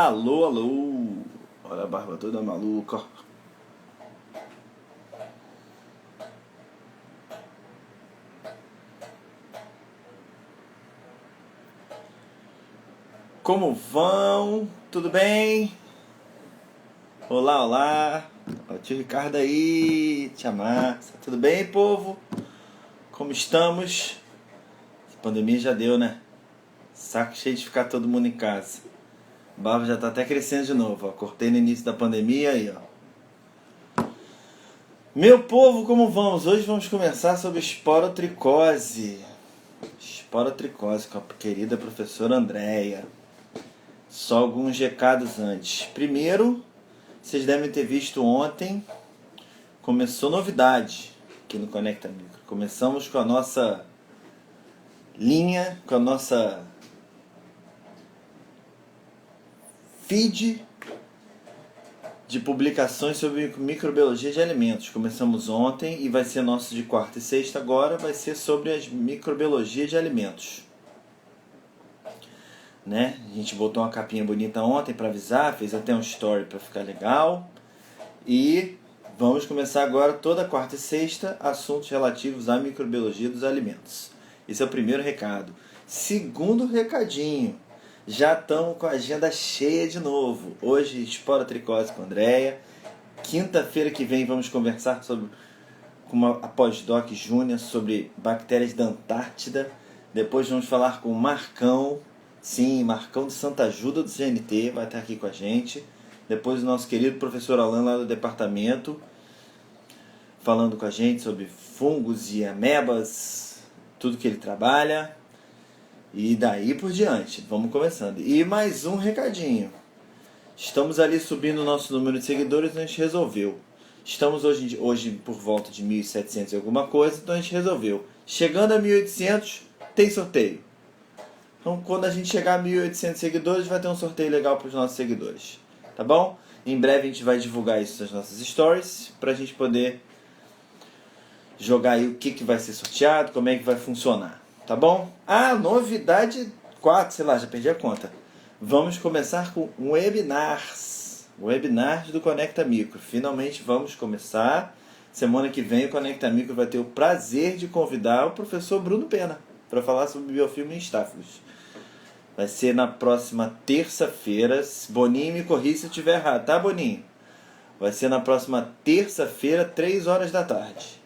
Alô, alô! Olha a barba toda maluca, ó. Como vão? Tudo bem? Olá, olá! Ó, o tio Ricardo aí, tia Márcia. Tudo bem, povo? Como estamos? A pandemia já deu, né? Saco cheio de ficar todo mundo em casa. A barba já tá até crescendo de novo, ó. Cortei no início da pandemia aí, ó. Meu povo, como vamos? Hoje vamos conversar sobre esporotricose. Esporotricose com a querida professora Andréia. Só alguns recados antes. Primeiro, vocês devem ter visto ontem, começou novidade aqui no Conecta Micro. Começamos com a nossa linha, com a nossa feed de publicações sobre microbiologia de alimentos. Começamos ontem e vai ser nosso de quarta e sexta agora, vai ser sobre as microbiologia de alimentos. Né? A gente botou uma capinha bonita ontem para avisar, fez até um story para ficar legal. E vamos começar agora toda quarta e sexta assuntos relativos à microbiologia dos alimentos. Esse é o primeiro recado. Segundo recadinho, já estamos com a agenda cheia de novo. Hoje esporotricose com a Andréia. Quinta-feira que vem vamos conversar com a pós-doc Júnior sobre bactérias da Antártida. Depois vamos falar com o Marcão. Sim, Marcão de Santa Ajuda do CNT vai estar aqui com a gente. Depois o nosso querido professor Alan lá do departamento falando com a gente sobre fungos e amebas, tudo que ele trabalha. E daí por diante, vamos começando. E mais um recadinho. Estamos ali subindo o nosso número de seguidores, a gente resolveu. Estamos hoje por volta de 1.700 e alguma coisa, então a gente resolveu. Chegando a 1.800, tem sorteio. Então, quando a gente chegar a 1.800 seguidores, vai ter um sorteio legal para os nossos seguidores. Tá bom? Em breve a gente vai divulgar isso nas nossas stories, para a gente poder jogar aí o que vai ser sorteado, como é que vai funcionar. Tá bom? Ah, novidade 4, sei lá, já perdi a conta. Vamos começar com webinars. Webinars do Conecta Micro. Finalmente vamos começar. Semana que vem o Conecta Micro vai ter o prazer de convidar o professor Bruno Pena para falar sobre biofilme em estáfilos. Vai ser na próxima terça-feira. Boninho, me corrija se eu estiver errado, tá, Boninho? Vai ser na próxima terça-feira, 3 horas da tarde.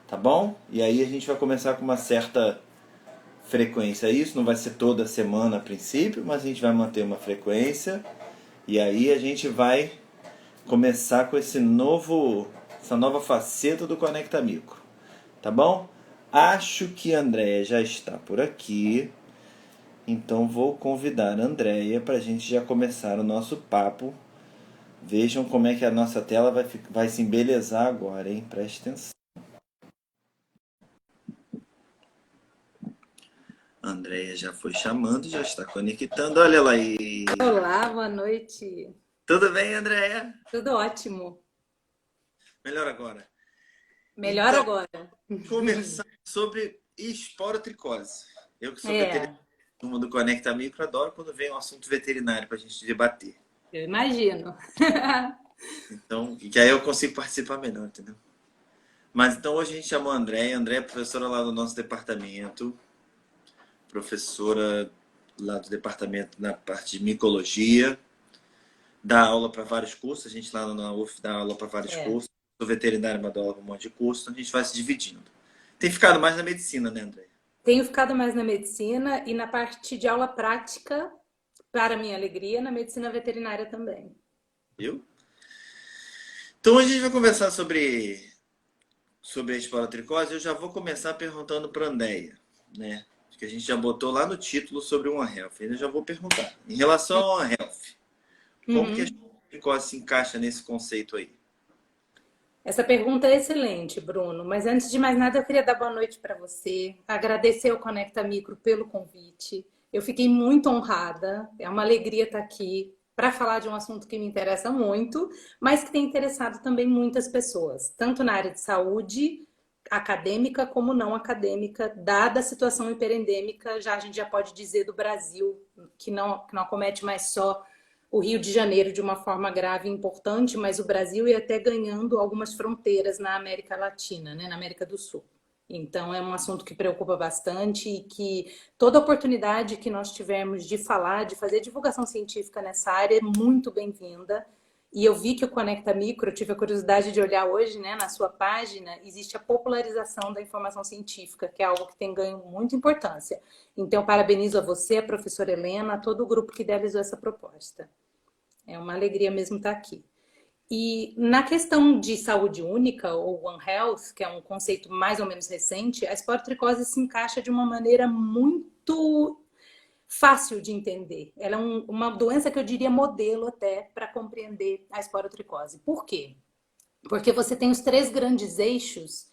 Tá bom? E aí a gente vai começar com uma certa frequência. Isso não vai ser toda semana a princípio, mas a gente vai manter uma frequência. E aí a gente vai começar com essa nova faceta do Conecta Micro. Tá bom? Acho que a Andréia já está por aqui. Então vou convidar a Andréia para a gente já começar o nosso papo. Vejam como é que a nossa tela vai se embelezar agora, hein? Preste atenção. A Andréia já foi chamando, já está conectando. Olha ela aí. Olá, boa noite. Tudo bem, Andréia? Tudo ótimo. Melhor agora. Melhor então, agora. Conversar sobre esporotricose. Eu que sou veterinário do Conecta Micro, adoro quando vem um assunto veterinário para a gente debater. Eu imagino. Então, que aí eu consigo participar melhor, entendeu? Mas então hoje a gente chamou a Andréia. A Andréia é professora lá do nosso departamento. Professora lá do departamento na parte de micologia. Dá aula para vários cursos. A gente lá na UF dá aula para vários cursos. Sou veterinário, mas dou aula para um monte de curso. Então a gente vai se dividindo. Tem ficado mais na medicina, né, Andréia? Tenho ficado mais na medicina e na parte de aula prática, para minha alegria, na medicina veterinária também. Viu? Então hoje a gente vai conversar sobre a esporotricose. Eu já vou começar perguntando para a Andréia, né? Que a gente já botou lá no título sobre o One Health. Eu já vou perguntar. Em relação ao One Health, como que a esporotricose se encaixa nesse conceito aí? Essa pergunta é excelente, Bruno. Mas antes de mais nada, eu queria dar boa noite para você, agradecer ao Conecta Micro pelo convite. Eu fiquei muito honrada. É uma alegria estar aqui para falar de um assunto que me interessa muito, mas que tem interessado também muitas pessoas, tanto na área de saúde, acadêmica como não acadêmica, dada a situação hiperendêmica, já a gente já pode dizer do Brasil, que não acomete mais só o Rio de Janeiro de uma forma grave e importante, mas o Brasil ia até ganhando algumas fronteiras na América Latina, né, na América do Sul. Então, é um assunto que preocupa bastante e que toda oportunidade que nós tivermos de falar, de fazer divulgação científica nessa área é muito bem-vinda. E eu vi que o Conecta Micro, eu tive a curiosidade de olhar hoje, né, na sua página, existe a popularização da informação científica, que é algo que tem ganho muita importância. Então, eu parabenizo a você, a professora Helena, a todo o grupo que idealizou essa proposta. É uma alegria mesmo estar aqui. E na questão de saúde única, ou One Health, que é um conceito mais ou menos recente, a esporotricose se encaixa de uma maneira muito fácil de entender. Ela é uma doença que eu diria modelo até para compreender a esporotricose. Por quê? Porque você tem os três grandes eixos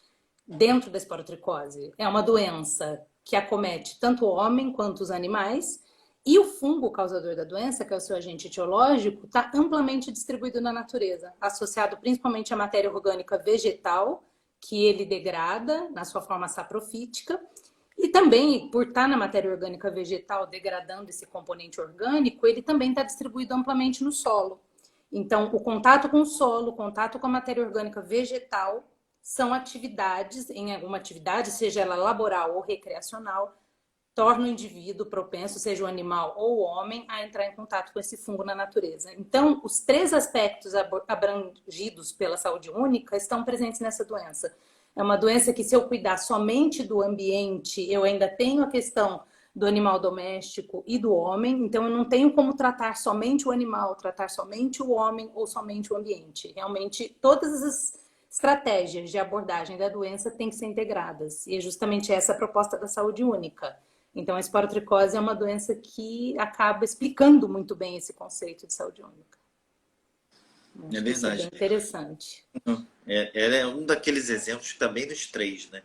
dentro da esporotricose. É uma doença que acomete tanto o homem quanto os animais, e o fungo causador da doença, que é o seu agente etiológico, está amplamente distribuído na natureza, associado principalmente à matéria orgânica vegetal, que ele degrada na sua forma saprofítica, e também, por estar na matéria orgânica vegetal degradando esse componente orgânico, ele também está distribuído amplamente no solo. Então, o contato com o solo, o contato com a matéria orgânica vegetal, são atividades, em alguma atividade, seja ela laboral ou recreacional, torna o indivíduo propenso, seja o animal ou o homem, a entrar em contato com esse fungo na natureza. Então, os três aspectos abrangidos pela saúde única estão presentes nessa doença. É uma doença que, se eu cuidar somente do ambiente, eu ainda tenho a questão do animal doméstico e do homem, então eu não tenho como tratar somente o animal, tratar somente o homem ou somente o ambiente. Realmente, todas as estratégias de abordagem da doença têm que ser integradas, e é justamente essa a proposta da saúde única. Então, a esporotricose é uma doença que acaba explicando muito bem esse conceito de saúde única. É Acho que isso é bem verdade. interessante. Ela é um daqueles exemplos também dos três, né?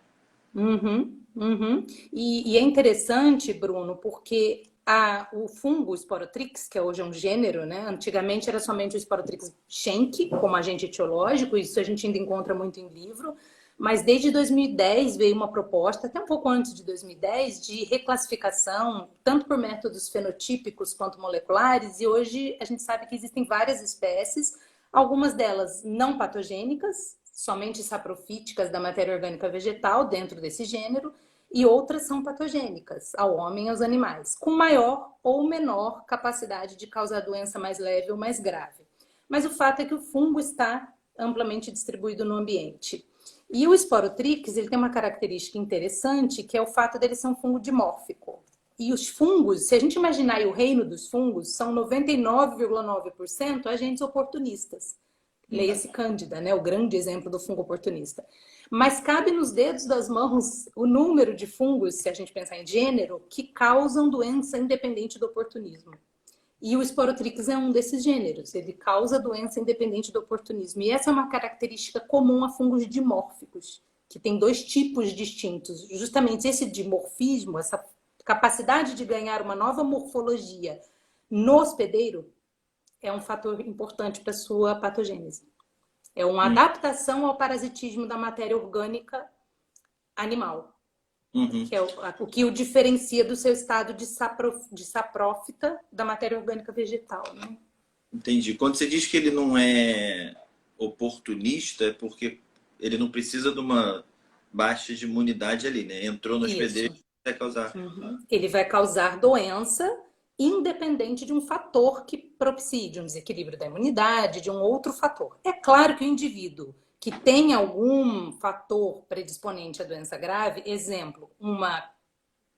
Uhum, uhum. E é interessante, Bruno, porque o fungo Sporotrix, que hoje é um gênero, né? Antigamente era somente o Sporotrix schenck, como agente etiológico, isso a gente ainda encontra muito em livro, mas desde 2010 veio uma proposta, até um pouco antes de 2010, de reclassificação, tanto por métodos fenotípicos quanto moleculares, e hoje a gente sabe que existem várias espécies, algumas delas não patogênicas, somente saprofíticas da matéria orgânica vegetal dentro desse gênero, e outras são patogênicas ao homem e aos animais, com maior ou menor capacidade de causar doença mais leve ou mais grave. Mas o fato é que o fungo está amplamente distribuído no ambiente. E o Sporotrix, ele tem uma característica interessante, que é o fato dele ser um fungo dimórfico. E os fungos, se a gente imaginar aí o reino dos fungos, são 99,9% agentes oportunistas. Leia-se Cândida, né? O grande exemplo do fungo oportunista. Mas cabe nos dedos das mãos o número de fungos, se a gente pensar em gênero, que causam doença independente do oportunismo. E o Sporotrix é um desses gêneros. Ele causa doença independente do oportunismo. E essa é uma característica comum a fungos dimórficos, que tem dois tipos distintos. Justamente esse dimorfismo, essa capacidade de ganhar uma nova morfologia no hospedeiro, é um fator importante para a sua patogênese. É uma adaptação ao parasitismo da matéria orgânica animal, que é o que o diferencia do seu estado de saprófita da matéria orgânica vegetal, né? Entendi. Quando você diz que ele não é oportunista, é porque ele não precisa de uma baixa de imunidade ali, né? Entrou no hospedeiro Isso. e vai causar. Ele vai causar doença independente de um fator que propicie, de um desequilíbrio da imunidade, de um outro fator. É claro que o indivíduo que tem algum fator predisponente à doença grave, exemplo, uma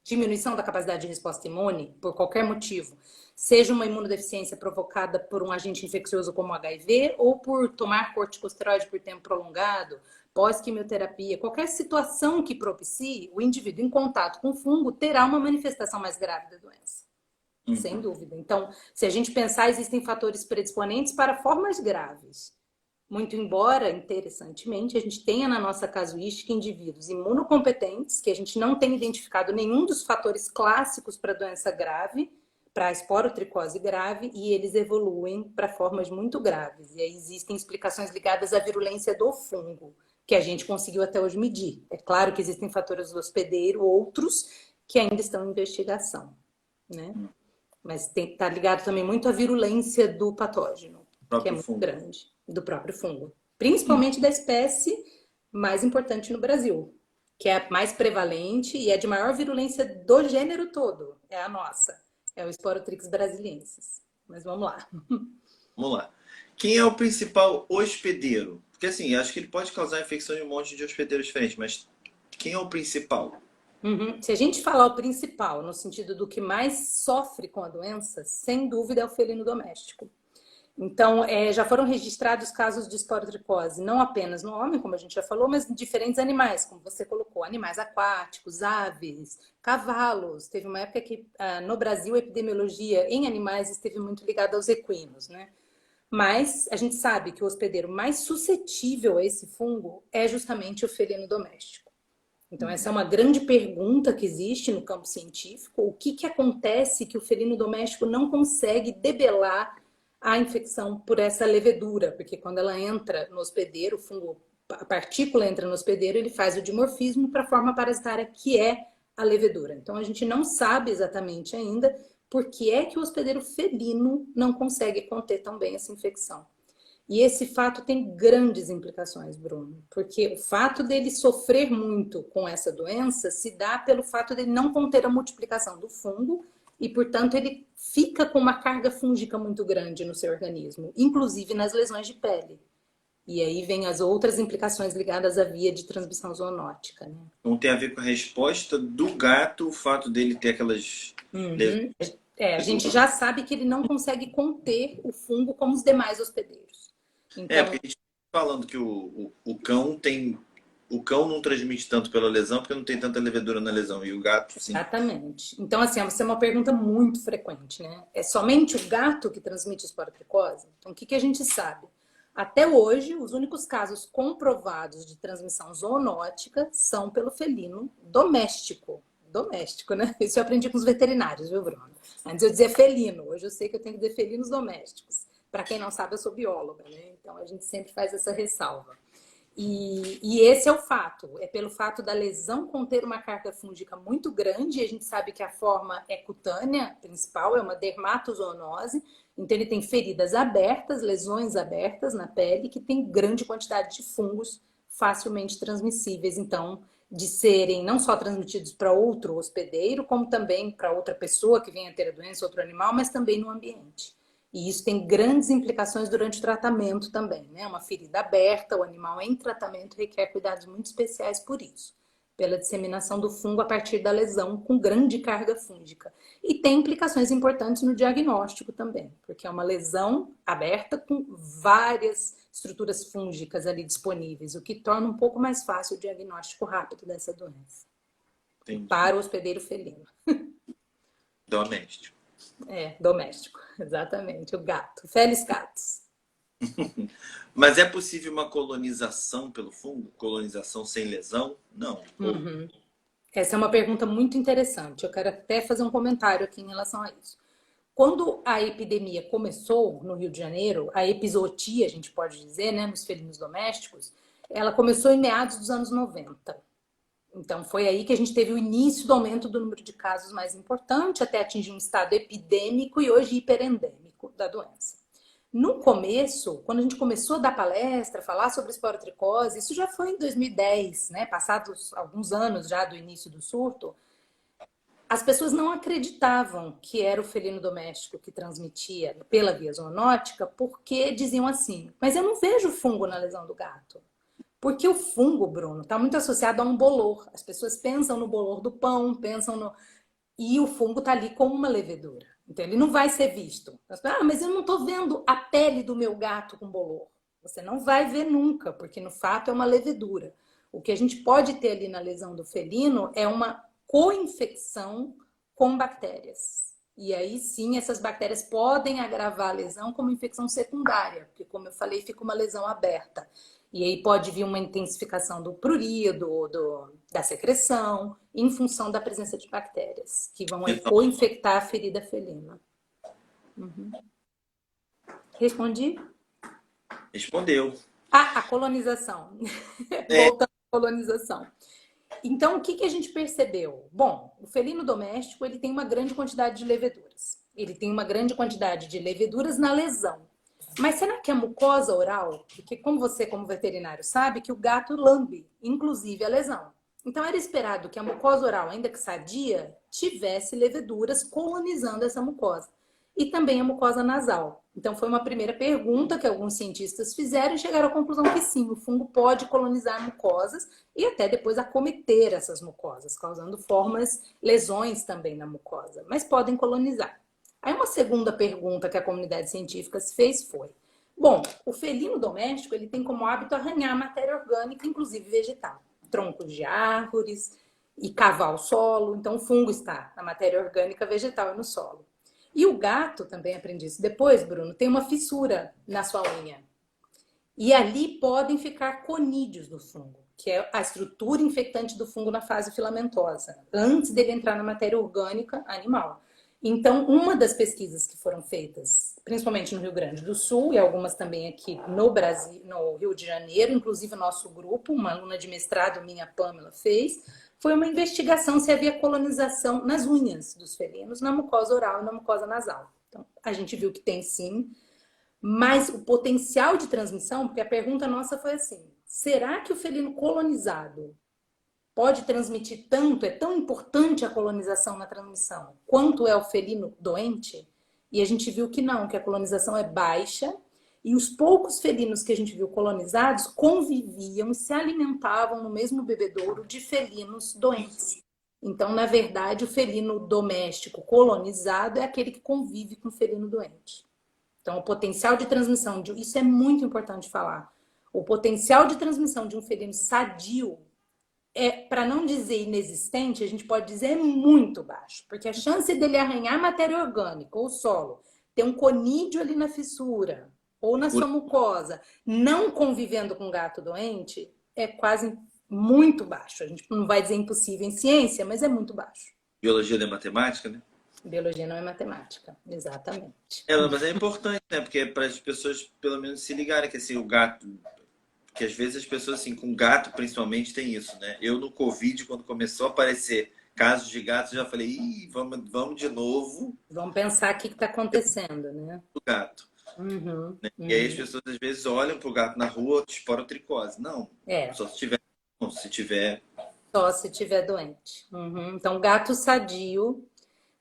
diminuição da capacidade de resposta imune, por qualquer motivo, seja uma imunodeficiência provocada por um agente infeccioso como HIV ou por tomar corticosteroide por tempo prolongado, pós-quimioterapia, qualquer situação que propicie, o indivíduo em contato com o fungo terá uma manifestação mais grave da doença. Sem dúvida. Então, se a gente pensar, existem fatores predisponentes para formas graves. Muito embora, interessantemente, a gente tenha na nossa casuística indivíduos imunocompetentes, que a gente não tem identificado nenhum dos fatores clássicos para doença grave, para a esporotricose grave, e eles evoluem para formas muito graves. E aí existem explicações ligadas à virulência do fungo, que a gente conseguiu até hoje medir. É claro que existem fatores do hospedeiro, outros que ainda estão em investigação, né? Mas tá ligado também muito à virulência do patógeno, que é Próprio muito fungo. grande, do próprio fungo. Hum. Principalmente da espécie mais importante no Brasil, que é a mais prevalente e é de maior virulência do gênero todo. É a nossa. É o Sporotrix brasiliensis. Mas vamos lá. Vamos lá. Quem é o principal hospedeiro? Porque assim, acho que ele pode causar infecção em um monte de hospedeiros diferentes, mas quem é o principal? Uhum. Se a gente falar o principal, no sentido do que mais sofre com a doença, sem dúvida é o felino doméstico. Então, já foram registrados casos de esporotricose, não apenas no homem, como a gente já falou, mas em diferentes animais, como você colocou, animais aquáticos, aves, cavalos. Teve uma época que no Brasil a epidemiologia em animais esteve muito ligada aos equinos, né? Mas a gente sabe que o hospedeiro mais suscetível a esse fungo é justamente o felino doméstico. Então, essa é uma grande pergunta que existe no campo científico. O que acontece que o felino doméstico não consegue debelar a infecção por essa levedura? Porque quando ela entra no hospedeiro, o fungo, a partícula entra no hospedeiro, ele faz o dimorfismo para a forma parasitária que é a levedura. Então, a gente não sabe exatamente ainda por que é que o hospedeiro felino não consegue conter tão bem essa infecção. E esse fato tem grandes implicações, Bruno, porque o fato dele sofrer muito com essa doença se dá pelo fato dele não conter a multiplicação do fungo e, portanto, ele fica com uma carga fúngica muito grande no seu organismo, inclusive nas lesões de pele. E aí vem as outras implicações ligadas à via de transmissão zoonótica, né? Não tem a ver com a resposta do gato, o fato dele ter aquelas lesões. Uhum. A gente já sabe que ele não consegue conter o fungo como os demais hospedeiros. Então, Porque a gente tá falando que o cão tem. O cão não transmite tanto pela lesão porque não tem tanta levedura na lesão. E o gato, sim. exatamente. Então, assim, essa é uma pergunta muito frequente, né? É somente o gato que transmite esporotricose? Então, o que a gente sabe? Até hoje, os únicos casos comprovados de transmissão zoonótica são pelo felino doméstico. Doméstico, né? Isso eu aprendi com os veterinários, viu, Bruno? Antes eu dizia felino, hoje eu sei que eu tenho que dizer felinos domésticos. Para quem não sabe, eu sou bióloga, né? Então a gente sempre faz essa ressalva. E esse é o fato, é pelo fato da lesão conter uma carga fúngica muito grande, e a gente sabe que a forma é cutânea, principal, é uma dermatozoonose, então ele tem feridas abertas, lesões abertas na pele, que tem grande quantidade de fungos facilmente transmissíveis, então, de serem não só transmitidos para outro hospedeiro, como também para outra pessoa que venha ter a doença, outro animal, mas também no ambiente. E isso tem grandes implicações durante o tratamento também, né? Uma ferida aberta, o animal em tratamento requer cuidados muito especiais por isso, pela disseminação do fungo a partir da lesão com grande carga fúngica. E tem implicações importantes no diagnóstico também, porque é uma lesão aberta com várias estruturas fúngicas ali disponíveis, o que torna um pouco mais fácil o diagnóstico rápido dessa doença. Entendi. Para o hospedeiro felino. Doméstico. Doméstico, exatamente, o gato, Felis catus. Mas é possível uma colonização pelo fungo? Colonização sem lesão? Não. Uhum. Essa é uma pergunta muito interessante. Eu quero até fazer um comentário aqui em relação a isso. Quando a epidemia começou no Rio de Janeiro, a epizotia, a gente pode dizer, né, nos felinos domésticos, ela começou em meados dos anos 90. Então, foi aí que a gente teve o início do aumento do número de casos mais importante, até atingir um estado epidêmico e hoje hiperendêmico da doença. No começo, quando a gente começou a dar palestra, falar sobre esporotricose, isso já foi em 2010, né? Passados alguns anos já do início do surto, as pessoas não acreditavam que era o felino doméstico que transmitia pela via zoonótica, porque diziam assim, mas eu não vejo fungo na lesão do gato. Porque o fungo, Bruno, está muito associado a um bolor. As pessoas pensam no bolor do pão, pensam no... E o fungo está ali como uma levedura. Então, ele não vai ser visto. Mas eu não estou vendo a pele do meu gato com bolor. Você não vai ver nunca, porque no fato é uma levedura. O que a gente pode ter ali na lesão do felino é uma co-infecção com bactérias. E aí sim, essas bactérias podem agravar a lesão como infecção secundária, porque, como eu falei, fica uma lesão aberta. E aí pode vir uma intensificação do prurido, da secreção, em função da presença de bactérias, que vão co-infectar a ferida felina. Uhum. Respondi? Respondeu. A colonização. Voltando à colonização. Então, o que a gente percebeu? Bom, o felino doméstico ele tem uma grande quantidade de leveduras. ele tem uma grande quantidade de leveduras na lesão. Mas será que a mucosa oral, porque como você, como veterinário, sabe que o gato lambe, inclusive a lesão. Então era esperado que a mucosa oral, ainda que sadia, tivesse leveduras colonizando essa mucosa. E também a mucosa nasal. Então foi uma primeira pergunta que alguns cientistas fizeram e chegaram à conclusão que sim, o fungo pode colonizar mucosas e até depois acometer essas mucosas, causando lesões também na mucosa, mas podem colonizar. Aí uma segunda pergunta que a comunidade científica se fez foi: bom, o felino doméstico ele tem como hábito arranhar matéria orgânica, inclusive vegetal, troncos de árvores e cavar o solo. Então o fungo está na matéria orgânica vegetal e no solo. E o gato, também aprendi isso depois, Bruno, tem uma fissura na sua unha. E ali podem ficar conídeos do fungo, que é a estrutura infectante do fungo na fase filamentosa, antes dele entrar na matéria orgânica animal. Então, uma das pesquisas que foram feitas, principalmente no Rio Grande do Sul e algumas também aqui no Brasil, no Rio de Janeiro, inclusive o nosso grupo, uma aluna de mestrado, minha Pamela, fez, foi uma investigação se havia colonização nas unhas dos felinos, na mucosa oral e na mucosa nasal. Então, a gente viu que tem sim, mas o potencial de transmissão, porque a pergunta nossa foi assim: será que o felino colonizado pode transmitir tanto, é tão importante a colonização na transmissão, quanto é o felino doente? E a gente viu que não, que a colonização é baixa, e os poucos felinos que a gente viu colonizados conviviam e se alimentavam no mesmo bebedouro de felinos doentes. Então, na verdade, o felino doméstico colonizado é aquele que convive com o felino doente. Então, o potencial de transmissão, isso é muito importante falar. O potencial de transmissão de um felino sadio para não dizer inexistente, a gente pode dizer é muito baixo, porque a chance dele arranhar matéria orgânica ou solo, ter um conídeo ali na fissura ou na sua mucosa, não convivendo com um gato doente, é quase muito baixo. A gente não vai dizer impossível em ciência, mas é muito baixo. Biologia não é matemática, né? Biologia não é matemática, exatamente. Mas é importante, né? Porque é para as pessoas pelo menos se ligarem que assim, o gato. Que às vezes as pessoas, assim, com gato principalmente, tem isso, né? Eu no Covid, quando começou a aparecer casos de gatos, já falei, ih, vamos de novo Vamos pensar o que está acontecendo, né? do gato. Uhum, Né? E aí as uhum. pessoas às vezes olham pro gato na rua, esporotricose. Não, É, só se tiver. Não, se tiver. só se tiver doente. Uhum. Então, gato sadio.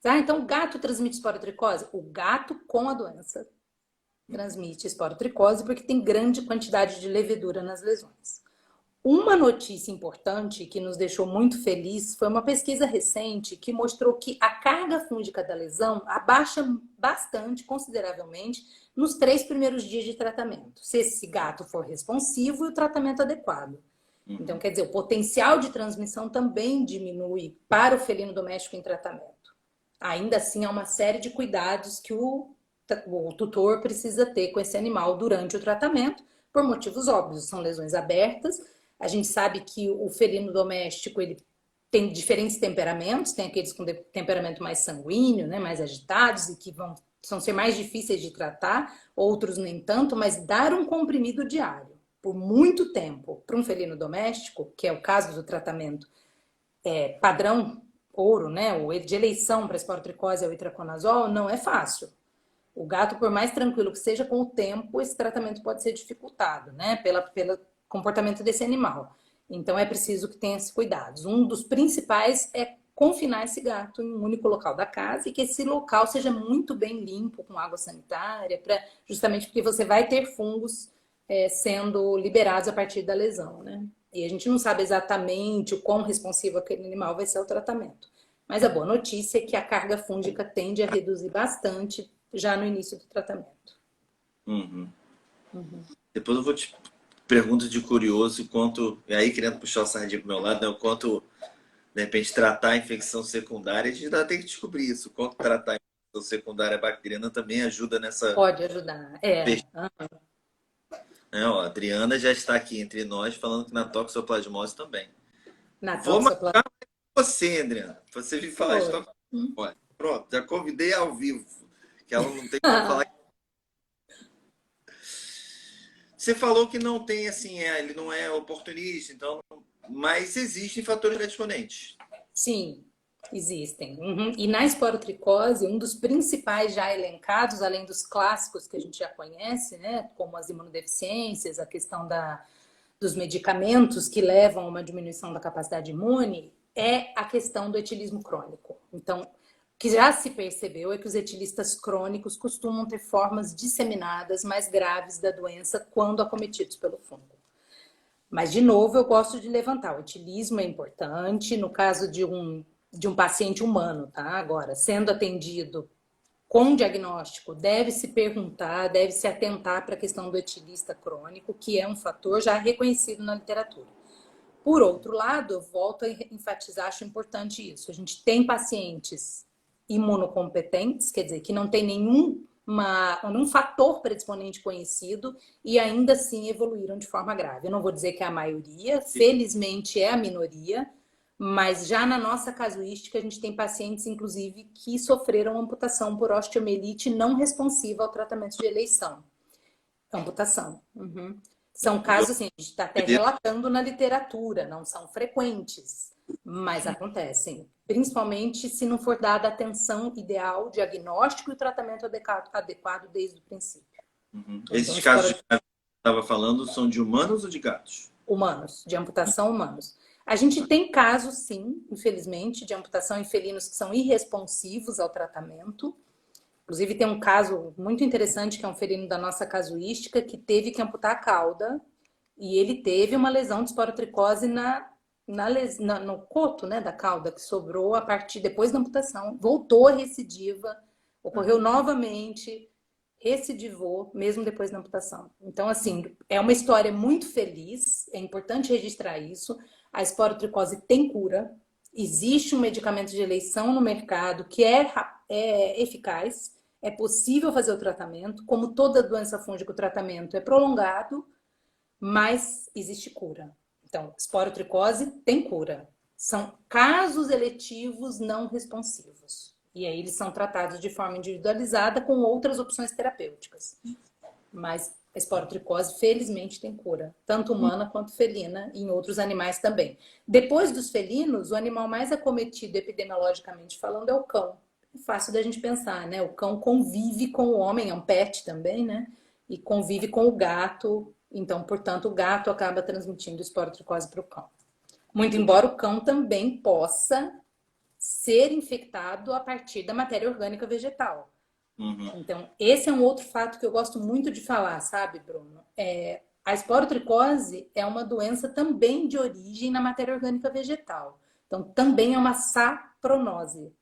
Ah, então o gato transmite esporotricose? O gato com a doença transmite esporotricose porque tem grande quantidade de levedura nas lesões. Uma notícia importante que nos deixou muito feliz foi uma pesquisa recente que mostrou que a carga fúngica da lesão abaixa bastante, consideravelmente, nos 3 primeiros dias de tratamento, se esse gato for responsivo e o tratamento adequado. Então, quer dizer, o potencial de transmissão também diminui para o felino doméstico em tratamento. Ainda assim, há uma série de cuidados que o tutor precisa ter com esse animal durante o tratamento, por motivos óbvios. São lesões abertas. A gente sabe que o felino doméstico ele tem diferentes temperamentos, tem aqueles com temperamento mais sanguíneo, né, mais agitados e que são ser mais difíceis de tratar, outros nem tanto, mas dar um comprimido diário por muito tempo para um felino doméstico, que é o caso do tratamento padrão ouro, né, ou de eleição para esporotricose é o itraconazol, não é fácil. O gato, por mais tranquilo que seja, com o tempo, esse tratamento pode ser dificultado, né? Pelo comportamento desse animal. Então, é preciso que tenha esses cuidados. Um dos principais é confinar esse gato em um único local da casa e que esse local seja muito bem limpo, com água sanitária, justamente porque você vai ter fungos sendo liberados a partir da lesão, né? E a gente não sabe exatamente o quão responsivo aquele animal vai ser ao tratamento. Mas a boa notícia é que a carga fúngica tende a reduzir bastante já no início do tratamento. Uhum. Depois eu vou te pergunto de curioso quanto. E aí, querendo puxar o sardinha pro meu lado, né? O quanto, de repente, tratar a infecção secundária, a gente ainda tem que descobrir isso. O quanto tratar a infecção secundária bacteriana também ajuda nessa. Pode ajudar. Né? Ó, a Adriana já está aqui entre nós falando que na toxoplasmose também. Na Vou toxoplasmose. marcar com você, Adriana. Você vir falar de toxoplasmose. Pronto, já convidei ao vivo. Que ela não tem como falar. Você falou que não tem assim, ele não é oportunista, então, mas existem fatores predisponentes. Sim. Existem. Uhum. E na esporotricose, um dos principais já elencados, além dos clássicos que a gente já conhece, né, como as imunodeficiências, a questão dos medicamentos que levam a uma diminuição da capacidade imune, é a questão do etilismo crônico. Então, o que já se percebeu é que os etilistas crônicos costumam ter formas disseminadas mais graves da doença quando acometidos pelo fungo. Mas, de novo, eu gosto de levantar. O etilismo é importante no caso de um paciente humano, tá? Agora, sendo atendido com diagnóstico, deve se perguntar, deve se atentar para a questão do etilista crônico, que é um fator já reconhecido na literatura. Por outro lado, eu volto a enfatizar, acho importante isso. A gente tem pacientes imunocompetentes, quer dizer, que não tem nenhum fator predisponente conhecido e ainda assim evoluíram de forma grave. Eu não vou dizer que é a maioria, felizmente é a minoria, mas já na nossa casuística a gente tem pacientes, inclusive, que sofreram amputação por osteomielite não responsiva ao tratamento de eleição. Amputação. Uhum. São casos, assim, a gente está até relatando na literatura, não são frequentes, mas acontecem. Principalmente se não for dada a atenção ideal, diagnóstico e tratamento adequado desde o princípio. Uhum. Esses casos que você estava falando são de humanos ou de gatos? Humanos, de amputação humanos. A gente tem casos, sim, infelizmente, de amputação em felinos que são irresponsivos ao tratamento. Inclusive, tem um caso muito interessante, que é um felino da nossa casuística, que teve que amputar a cauda e ele teve uma lesão de esporotricose no coto, né, da cauda, que sobrou a partir depois da amputação. Voltou a recidiva, ocorreu novamente, recidivou, mesmo depois da amputação. Então, assim, é uma história muito feliz, é importante registrar isso. A esporotricose tem cura, existe um medicamento de eleição no mercado que é eficaz, é possível fazer o tratamento. Como toda doença fúngica, o tratamento é prolongado, mas existe cura. Então, esporotricose tem cura. São casos eletivos não responsivos. E aí eles são tratados de forma individualizada com outras opções terapêuticas. Mas a esporotricose, felizmente, tem cura, tanto humana quanto felina, e em outros animais também. Depois dos felinos, o animal mais acometido epidemiologicamente falando é o cão. É fácil da gente pensar, né? O cão convive com o homem, é um pet também, né? E convive com o gato. Então, portanto, o gato acaba transmitindo esporotricose para o cão. Muito embora o cão também possa ser infectado a partir da matéria orgânica vegetal. Uhum. Então, esse é um outro fato que eu gosto muito de falar, sabe, Bruno? A esporotricose é uma doença também de origem na matéria orgânica vegetal. Então, também é uma sapronose.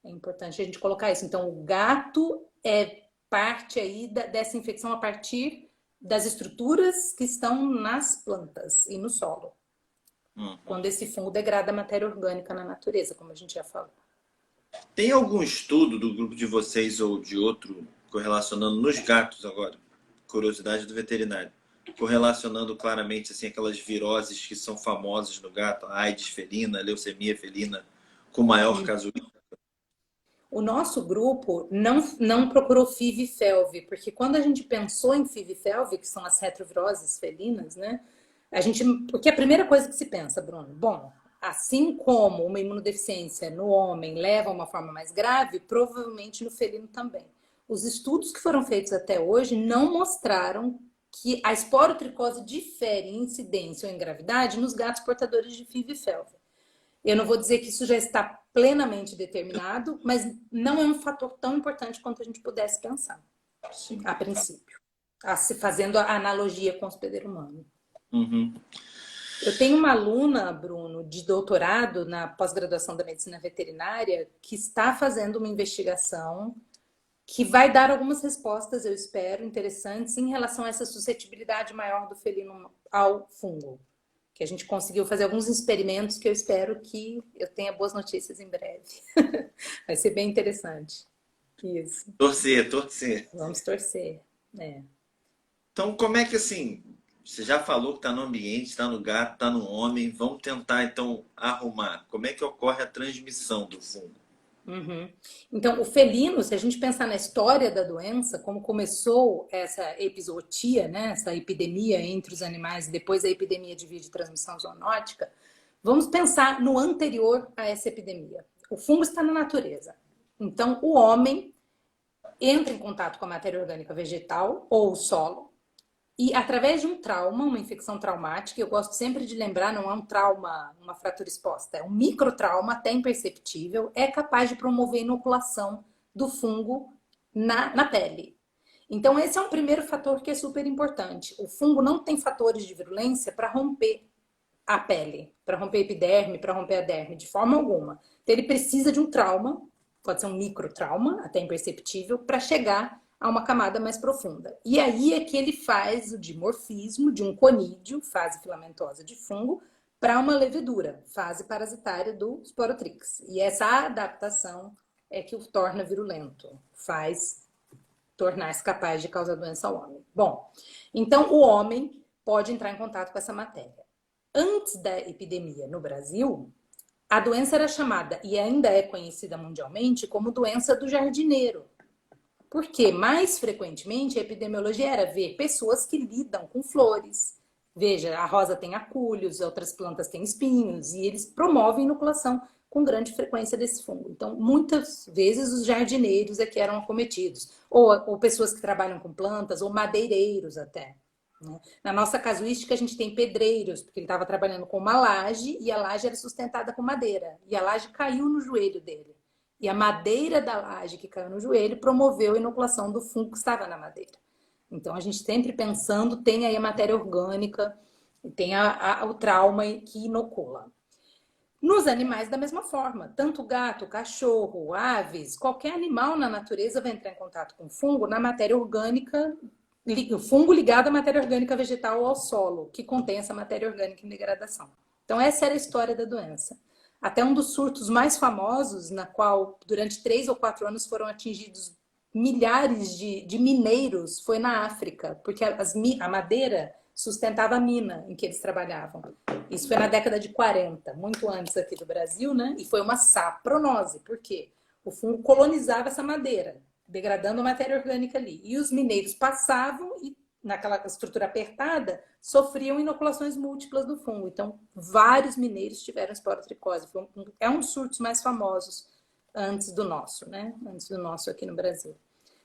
É importante a gente colocar isso. Então, o gato é parte aí dessa infecção a partir das estruturas que estão nas plantas e no solo. Uhum. Quando esse fungo degrada a matéria orgânica na natureza, como a gente já falou. Tem algum estudo do grupo de vocês ou de outro correlacionando nos gatos agora? Curiosidade do veterinário. Correlacionando claramente assim, aquelas viroses que são famosas no gato, a AIDS felina, a leucemia felina, com maior casuística? O nosso grupo não procurou FIV e FeLV, porque quando a gente pensou em FIV e FeLV, que são as retroviroses felinas, né? Porque a primeira coisa que se pensa, Bruno, bom, assim como uma imunodeficiência no homem leva a uma forma mais grave, provavelmente no felino também. Os estudos que foram feitos até hoje não mostraram que a esporotricose difere em incidência ou em gravidade nos gatos portadores de FIV e FeLV. Eu não vou dizer que isso já está plenamente determinado, mas não é um fator tão importante quanto a gente pudesse pensar, Sim. a princípio. Fazendo a analogia com o hospedeiro humano. Uhum. Eu tenho uma aluna, Bruno, de doutorado na pós-graduação da medicina veterinária, que está fazendo uma investigação que vai dar algumas respostas, eu espero, interessantes em relação a essa suscetibilidade maior do felino ao fungo. Que a gente conseguiu fazer alguns experimentos que eu espero que eu tenha boas notícias em breve. Vai ser bem interessante. Isso. Torcer. Vamos torcer. Então, como é que assim, você já falou que está no ambiente, está no gato, está no homem, vamos tentar então arrumar. Como é que ocorre a transmissão do fungo? Uhum. Então, o felino, se a gente pensar na história da doença, como começou essa epizootia, né, essa epidemia entre os animais e depois a epidemia de via de transmissão zoonótica, vamos pensar no anterior a essa epidemia. O fungo está na natureza. Então, o homem entra em contato com a matéria orgânica vegetal ou o solo e, através de um trauma, uma infecção traumática, eu gosto sempre de lembrar, não é um trauma, uma fratura exposta, é um microtrauma, até imperceptível, é capaz de promover a inoculação do fungo na pele. Então, esse é um primeiro fator que é super importante. O fungo não tem fatores de virulência para romper a pele, para romper a epiderme, para romper a derme, de forma alguma. Então, ele precisa de um trauma, pode ser um microtrauma, até imperceptível, para chegar a uma camada mais profunda. E aí é que ele faz o dimorfismo de um conídeo, fase filamentosa de fungo, para uma levedura, fase parasitária do Sporotrix. E essa adaptação é que o torna virulento, faz tornar-se capaz de causar doença ao homem. Bom, então o homem pode entrar em contato com essa matéria. Antes da epidemia no Brasil, a doença era chamada, e ainda é conhecida mundialmente, como doença do jardineiro. Porque, mais frequentemente, a epidemiologia era ver pessoas que lidam com flores. Veja, a rosa tem acúlios, outras plantas têm espinhos, e eles promovem inoculação com grande frequência desse fungo. Então, muitas vezes, os jardineiros é que eram acometidos. Ou pessoas que trabalham com plantas, ou madeireiros até. Na nossa casuística, a gente tem pedreiros, porque ele estava trabalhando com uma laje e a laje era sustentada com madeira. E a laje caiu no joelho dele. E a madeira da laje que caiu no joelho promoveu a inoculação do fungo que estava na madeira. Então, a gente sempre pensando, tem aí a matéria orgânica, tem o trauma que inocula. Nos animais, da mesma forma. Tanto gato, cachorro, aves, qualquer animal na natureza vai entrar em contato com fungo na matéria orgânica, o fungo ligado à matéria orgânica vegetal ou ao solo, que contém essa matéria orgânica em degradação. Então, essa era a história da doença. Até um dos surtos mais famosos, na qual durante 3 ou 4 anos foram atingidos milhares de mineiros, foi na África, porque a madeira sustentava a mina em que eles trabalhavam. Isso foi na década de 40, muito antes aqui do Brasil, né? E foi uma sapronose, por quê? O fungo colonizava essa madeira, degradando a matéria orgânica ali. E os mineiros passavam e, naquela estrutura apertada, sofriam inoculações múltiplas do fungo. Então, vários mineiros tiveram esporotricose. É um dos surtos mais famosos antes do nosso, né? Antes do nosso aqui no Brasil.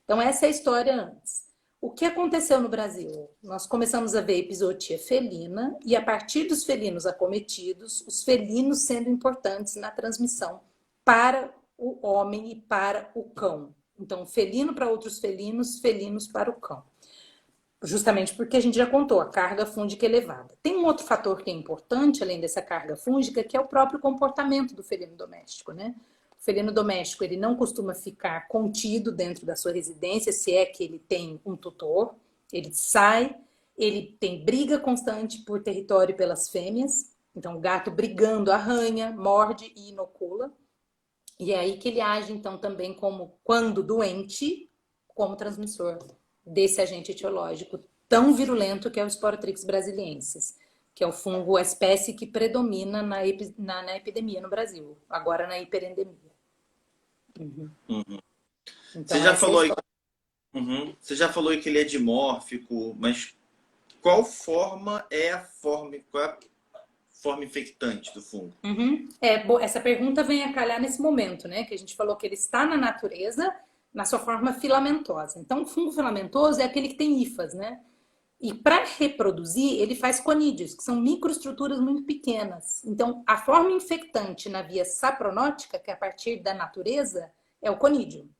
Então, essa é a história antes. O que aconteceu no Brasil? Nós começamos a ver epizootia felina e, a partir dos felinos acometidos, os felinos sendo importantes na transmissão para o homem e para o cão. Então, felino para outros felinos, felinos para o cão. Justamente porque a gente já contou, a carga fúngica elevada. Tem um outro fator que é importante, além dessa carga fúngica, que é o próprio comportamento do felino doméstico, né? O felino doméstico, ele não costuma ficar contido dentro da sua residência, se é que ele tem um tutor. Ele sai, ele tem briga constante por território pelas fêmeas. Então, o gato brigando, arranha, morde e inocula. E é aí que ele age, então, também como, quando doente, como transmissor desse agente etiológico tão virulento que é o Sporotrix brasiliensis, que é o fungo, a espécie que predomina na epidemia no Brasil, agora na hiperendemia. Uhum. Então, Você já falou aí, você já falou aí que ele é dimórfico, mas qual é a forma infectante do fungo? Essa pergunta vem a calhar nesse momento, né? Que a gente falou que ele está na natureza, na sua forma filamentosa. Então, o fungo filamentoso é aquele que tem hifas, né? E para reproduzir, ele faz conídeos, que são microestruturas muito pequenas. Então, a forma infectante na via sapronótica, que é a partir da natureza, é o conídeo.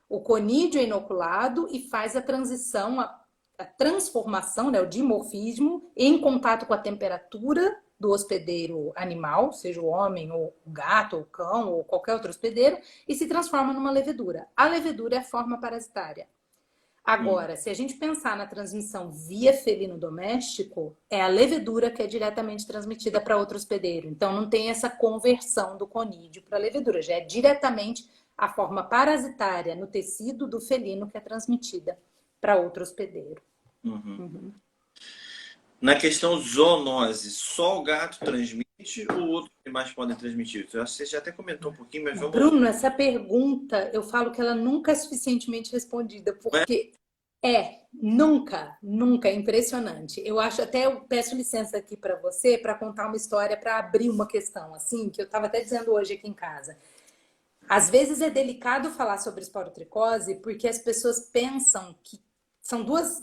O conídeo é inoculado e faz a transição, a transformação, né, o dimorfismo, em contato com a temperatura do hospedeiro animal, seja o homem, ou o gato, ou o cão, ou qualquer outro hospedeiro, e se transforma numa levedura. A levedura é a forma parasitária. Agora, se a gente pensar na transmissão via felino doméstico, é a levedura que é diretamente transmitida para outro hospedeiro. Então, não tem essa conversão do conídeo para a levedura, já é diretamente a forma parasitária no tecido do felino que é transmitida para outro hospedeiro. Na questão zoonose, só o gato transmite ou outros animais podem transmitir? Você já até comentou um pouquinho, mas vamos... Bruno, essa pergunta, eu falo que ela nunca é suficientemente respondida, porque nunca, nunca, é impressionante. Eu acho, até eu peço licença aqui para você, para contar uma história, para abrir uma questão, assim, que eu estava até dizendo hoje aqui em casa. Às vezes é delicado falar sobre esporotricose porque as pessoas pensam que são dois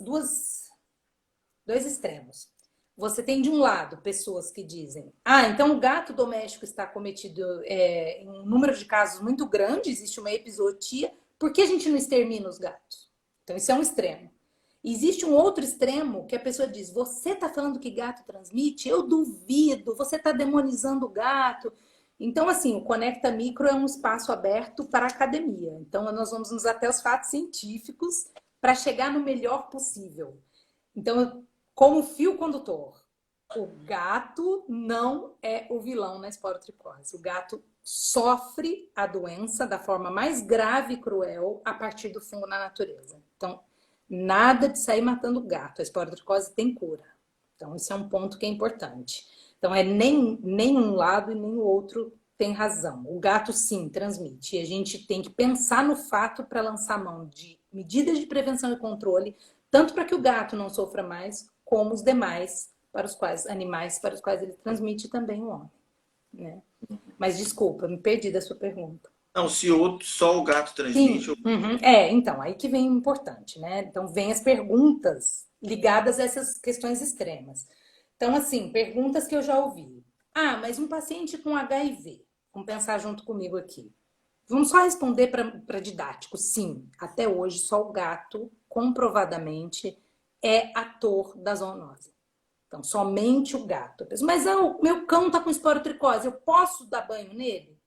extremos. Você tem de um lado pessoas que dizem: ah, então o gato doméstico está cometido em um número de casos muito grande, existe uma epizootia, por que a gente não extermina os gatos? Então, isso é um extremo. Existe um outro extremo que a pessoa diz: você está falando que gato transmite? Eu duvido, você está demonizando o gato. Então, assim, o Conecta Micro é um espaço aberto para a academia. Então, nós vamos nos até os fatos científicos para chegar no melhor possível. Então, como fio condutor, o gato não é o vilão na esporotricose. O gato sofre a doença da forma mais grave e cruel a partir do fungo na natureza. Então, nada de sair matando o gato. A esporotricose tem cura. Então, isso é um ponto que é importante. Então, nem um lado e nem o outro tem razão. O gato, sim, transmite. E a gente tem que pensar no fato para lançar mão de medidas de prevenção e controle, tanto para que o gato não sofra mais, como os demais animais para os quais ele transmite também o homem. Né? Mas desculpa, me perdi da sua pergunta. Não, se só o gato transmite. Sim, então, aí que vem o importante, né? Então, vem as perguntas ligadas a essas questões extremas. Então, assim, perguntas que eu já ouvi. Ah, mas um paciente com HIV, vamos pensar junto comigo aqui. Vamos só responder para didático. Sim, até hoje só o gato, comprovadamente, é ator da zoonose. Então, somente o gato. Mas o meu cão está com esporotricose, eu posso dar banho nele?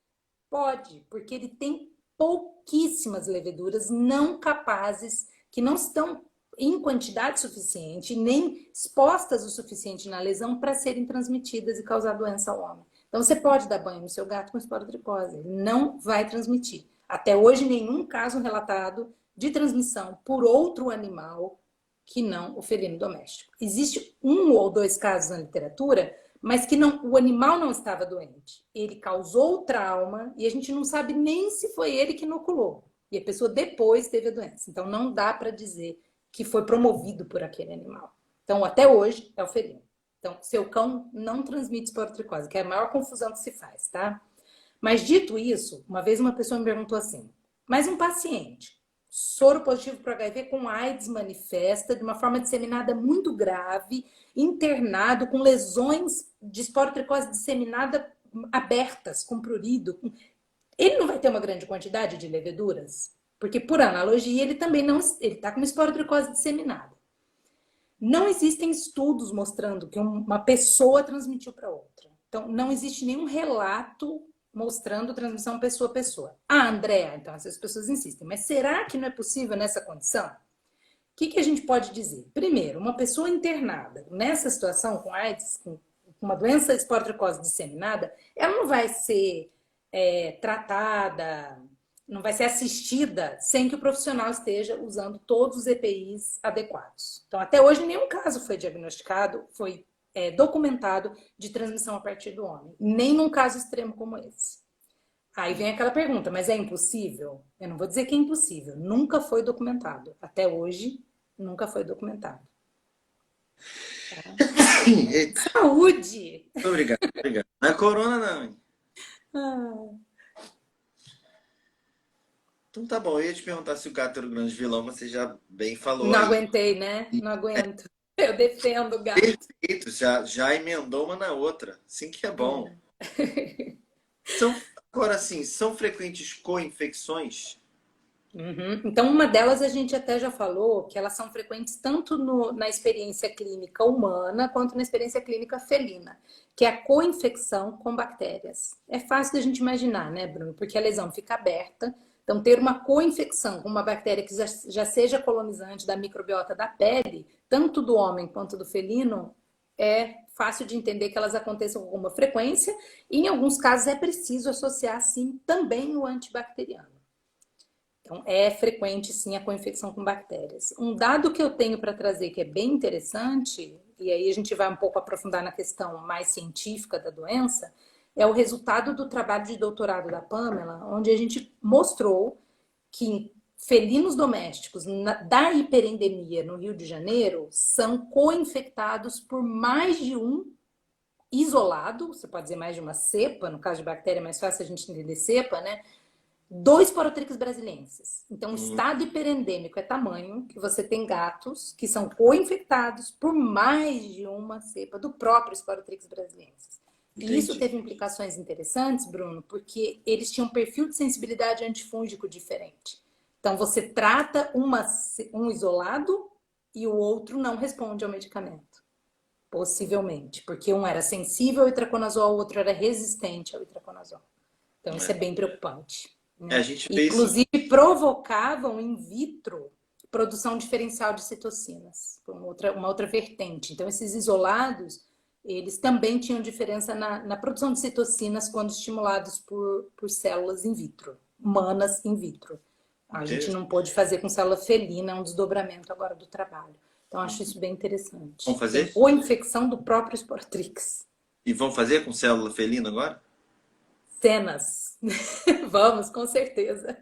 Pode, porque ele tem pouquíssimas leveduras não capazes, que não estão em quantidade suficiente, nem expostas o suficiente na lesão para serem transmitidas e causar doença ao homem. Então, você pode dar banho no seu gato com esporotricose, ele não vai transmitir. Até hoje, nenhum caso relatado de transmissão por outro animal que não o felino doméstico. Existe um ou dois casos na literatura, mas que o animal não estava doente. Ele causou o trauma e a gente não sabe nem se foi ele que inoculou. E a pessoa depois teve a doença. Então, não dá para dizer que foi promovido por aquele animal. Então, até hoje, é o felino. Então, seu cão não transmite esporotricose, que é a maior confusão que se faz, tá? Mas, dito isso, uma vez uma pessoa me perguntou assim, mas um paciente soro positivo para HIV com AIDS manifesta de uma forma disseminada muito grave, internado com lesões de esporotricose disseminada abertas, com prurido. Ele não vai ter uma grande quantidade de leveduras? Porque, por analogia, ele também não... Ele está com uma esporotricose disseminada. Não existem estudos mostrando que uma pessoa transmitiu para outra. Então, não existe nenhum relato mostrando transmissão pessoa a pessoa. Ah, Andréa, então essas pessoas insistem, mas será que não é possível nessa condição? O que a gente pode dizer? Primeiro, uma pessoa internada nessa situação com AIDS, com uma doença esporotricose disseminada, ela não vai ser tratada, não vai ser assistida sem que o profissional esteja usando todos os EPIs adequados. Então, até hoje, nenhum caso foi diagnosticado, foi documentado de transmissão a partir do homem, nem num caso extremo como esse. Aí vem aquela pergunta, mas é impossível? Eu não vou dizer que é impossível, nunca foi documentado. Até hoje, nunca foi documentado. Tá? Saúde! Obrigado, obrigado. Não é corona, não, hein? Então tá bom, eu ia te perguntar se o gato era o grande vilão, mas você já bem falou Não aí. aguentei, né? Não aguento. Eu defendo o gato. Perfeito, já emendou uma na outra. Assim que é bom. Agora sim, são frequentes co-infecções? Então, uma delas a gente até já falou que elas são frequentes tanto na experiência clínica humana quanto na experiência clínica felina, que é a co-infecção com bactérias. É fácil da gente imaginar, né, Bruno? Porque a lesão fica aberta. Então, ter uma co-infecção com uma bactéria que já seja colonizante da microbiota da pele, tanto do homem quanto do felino, é fácil de entender que elas aconteçam com alguma frequência. E, em alguns casos, é preciso associar, sim, também o antibacteriano. Então, é frequente, sim, a co-infecção com bactérias. Um dado que eu tenho para trazer que é bem interessante, e aí a gente vai um pouco aprofundar na questão mais científica da doença, é o resultado do trabalho de doutorado da Pamela, onde a gente mostrou que felinos domésticos da hiperendemia no Rio de Janeiro são co-infectados por mais de um isolado, você pode dizer mais de uma cepa, no caso de bactéria é mais fácil a gente entender cepa, né? 2 Porotrix brasilienses. Então, o Hum, estado hiperendêmico é tamanho que você tem gatos que são co-infectados por mais de uma cepa do próprio Porotrix brasiliensis. E isso entendi. teve implicações interessantes, Bruno, porque eles tinham um perfil de sensibilidade antifúngico diferente. Então, você trata um isolado e o outro não responde ao medicamento, possivelmente, porque um era sensível ao itraconazol, o outro era resistente ao itraconazol. Então, isso é É. bem preocupante, A né? gente vê isso. Inclusive, provocavam in vitro produção diferencial de citocinas, uma outra vertente. Então, esses isolados, eles também tinham diferença na produção de citocinas quando estimulados por células in vitro, humanas in vitro. A gente Interessante. não pôde fazer com célula felina, é um desdobramento agora do trabalho. Então, acho isso bem Vão interessante. Tem fazer? ou infecção do próprio Sportrix. E vão fazer com célula felina agora? Cenas. Vamos, com certeza.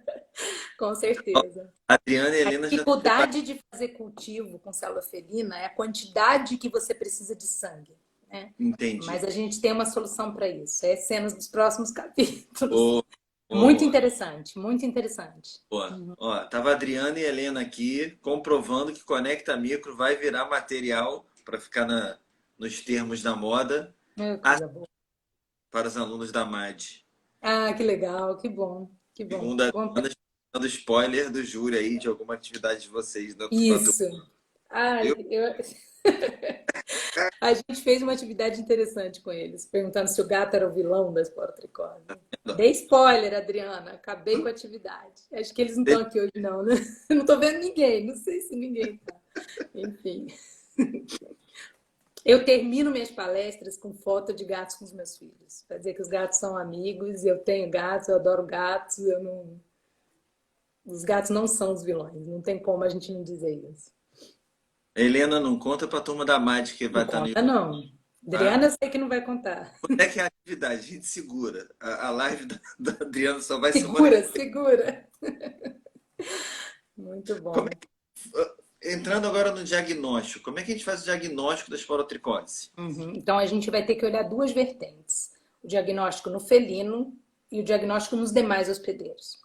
Com certeza. A Adriana e a A Helena já prepararam. dificuldade de fazer cultivo com célula felina é a quantidade que você precisa de sangue, né? Mas Entendi. a gente tem uma solução para isso. É cenas dos próximos capítulos. Boa, Muito boa, interessante, muito interessante. boa. Ó, tava a Adriana e a Helena aqui comprovando que Conecta Micro vai virar material para ficar nos termos da moda Coisa boa. para os alunos da MAD. Ah, que legal, que bom, que bom. Segundo a Bom, Adriana, dando spoiler do júri aí de alguma atividade de vocês dentro do conteúdo. isso. Ai, Viu? a gente fez uma atividade interessante com eles, perguntando se o gato era o vilão da esporotricose. Dei spoiler, Adriana. Acabei com a atividade. Acho que eles não estão aqui hoje, não, né? Não estou vendo ninguém. Não sei se ninguém tá. Enfim. Eu termino minhas palestras com foto de gatos com os meus filhos. Para dizer que os gatos são amigos, eu tenho gatos, eu adoro gatos, eu não... Os gatos não são os vilões. Não tem como a gente não dizer isso. A Helena não conta para a turma da MAD que Não vai estar no conta, YouTube, não. tá? Adriana, eu sei que não vai contar. Quando é que é a atividade? A gente segura. A live da Adriana só vai semana que Segura, segura. Muito Como bom. é entrando agora no diagnóstico, como é que a gente faz o diagnóstico da esporotricose? Uhum. Então, a gente vai ter que olhar duas vertentes: o diagnóstico no felino e o diagnóstico nos demais hospedeiros.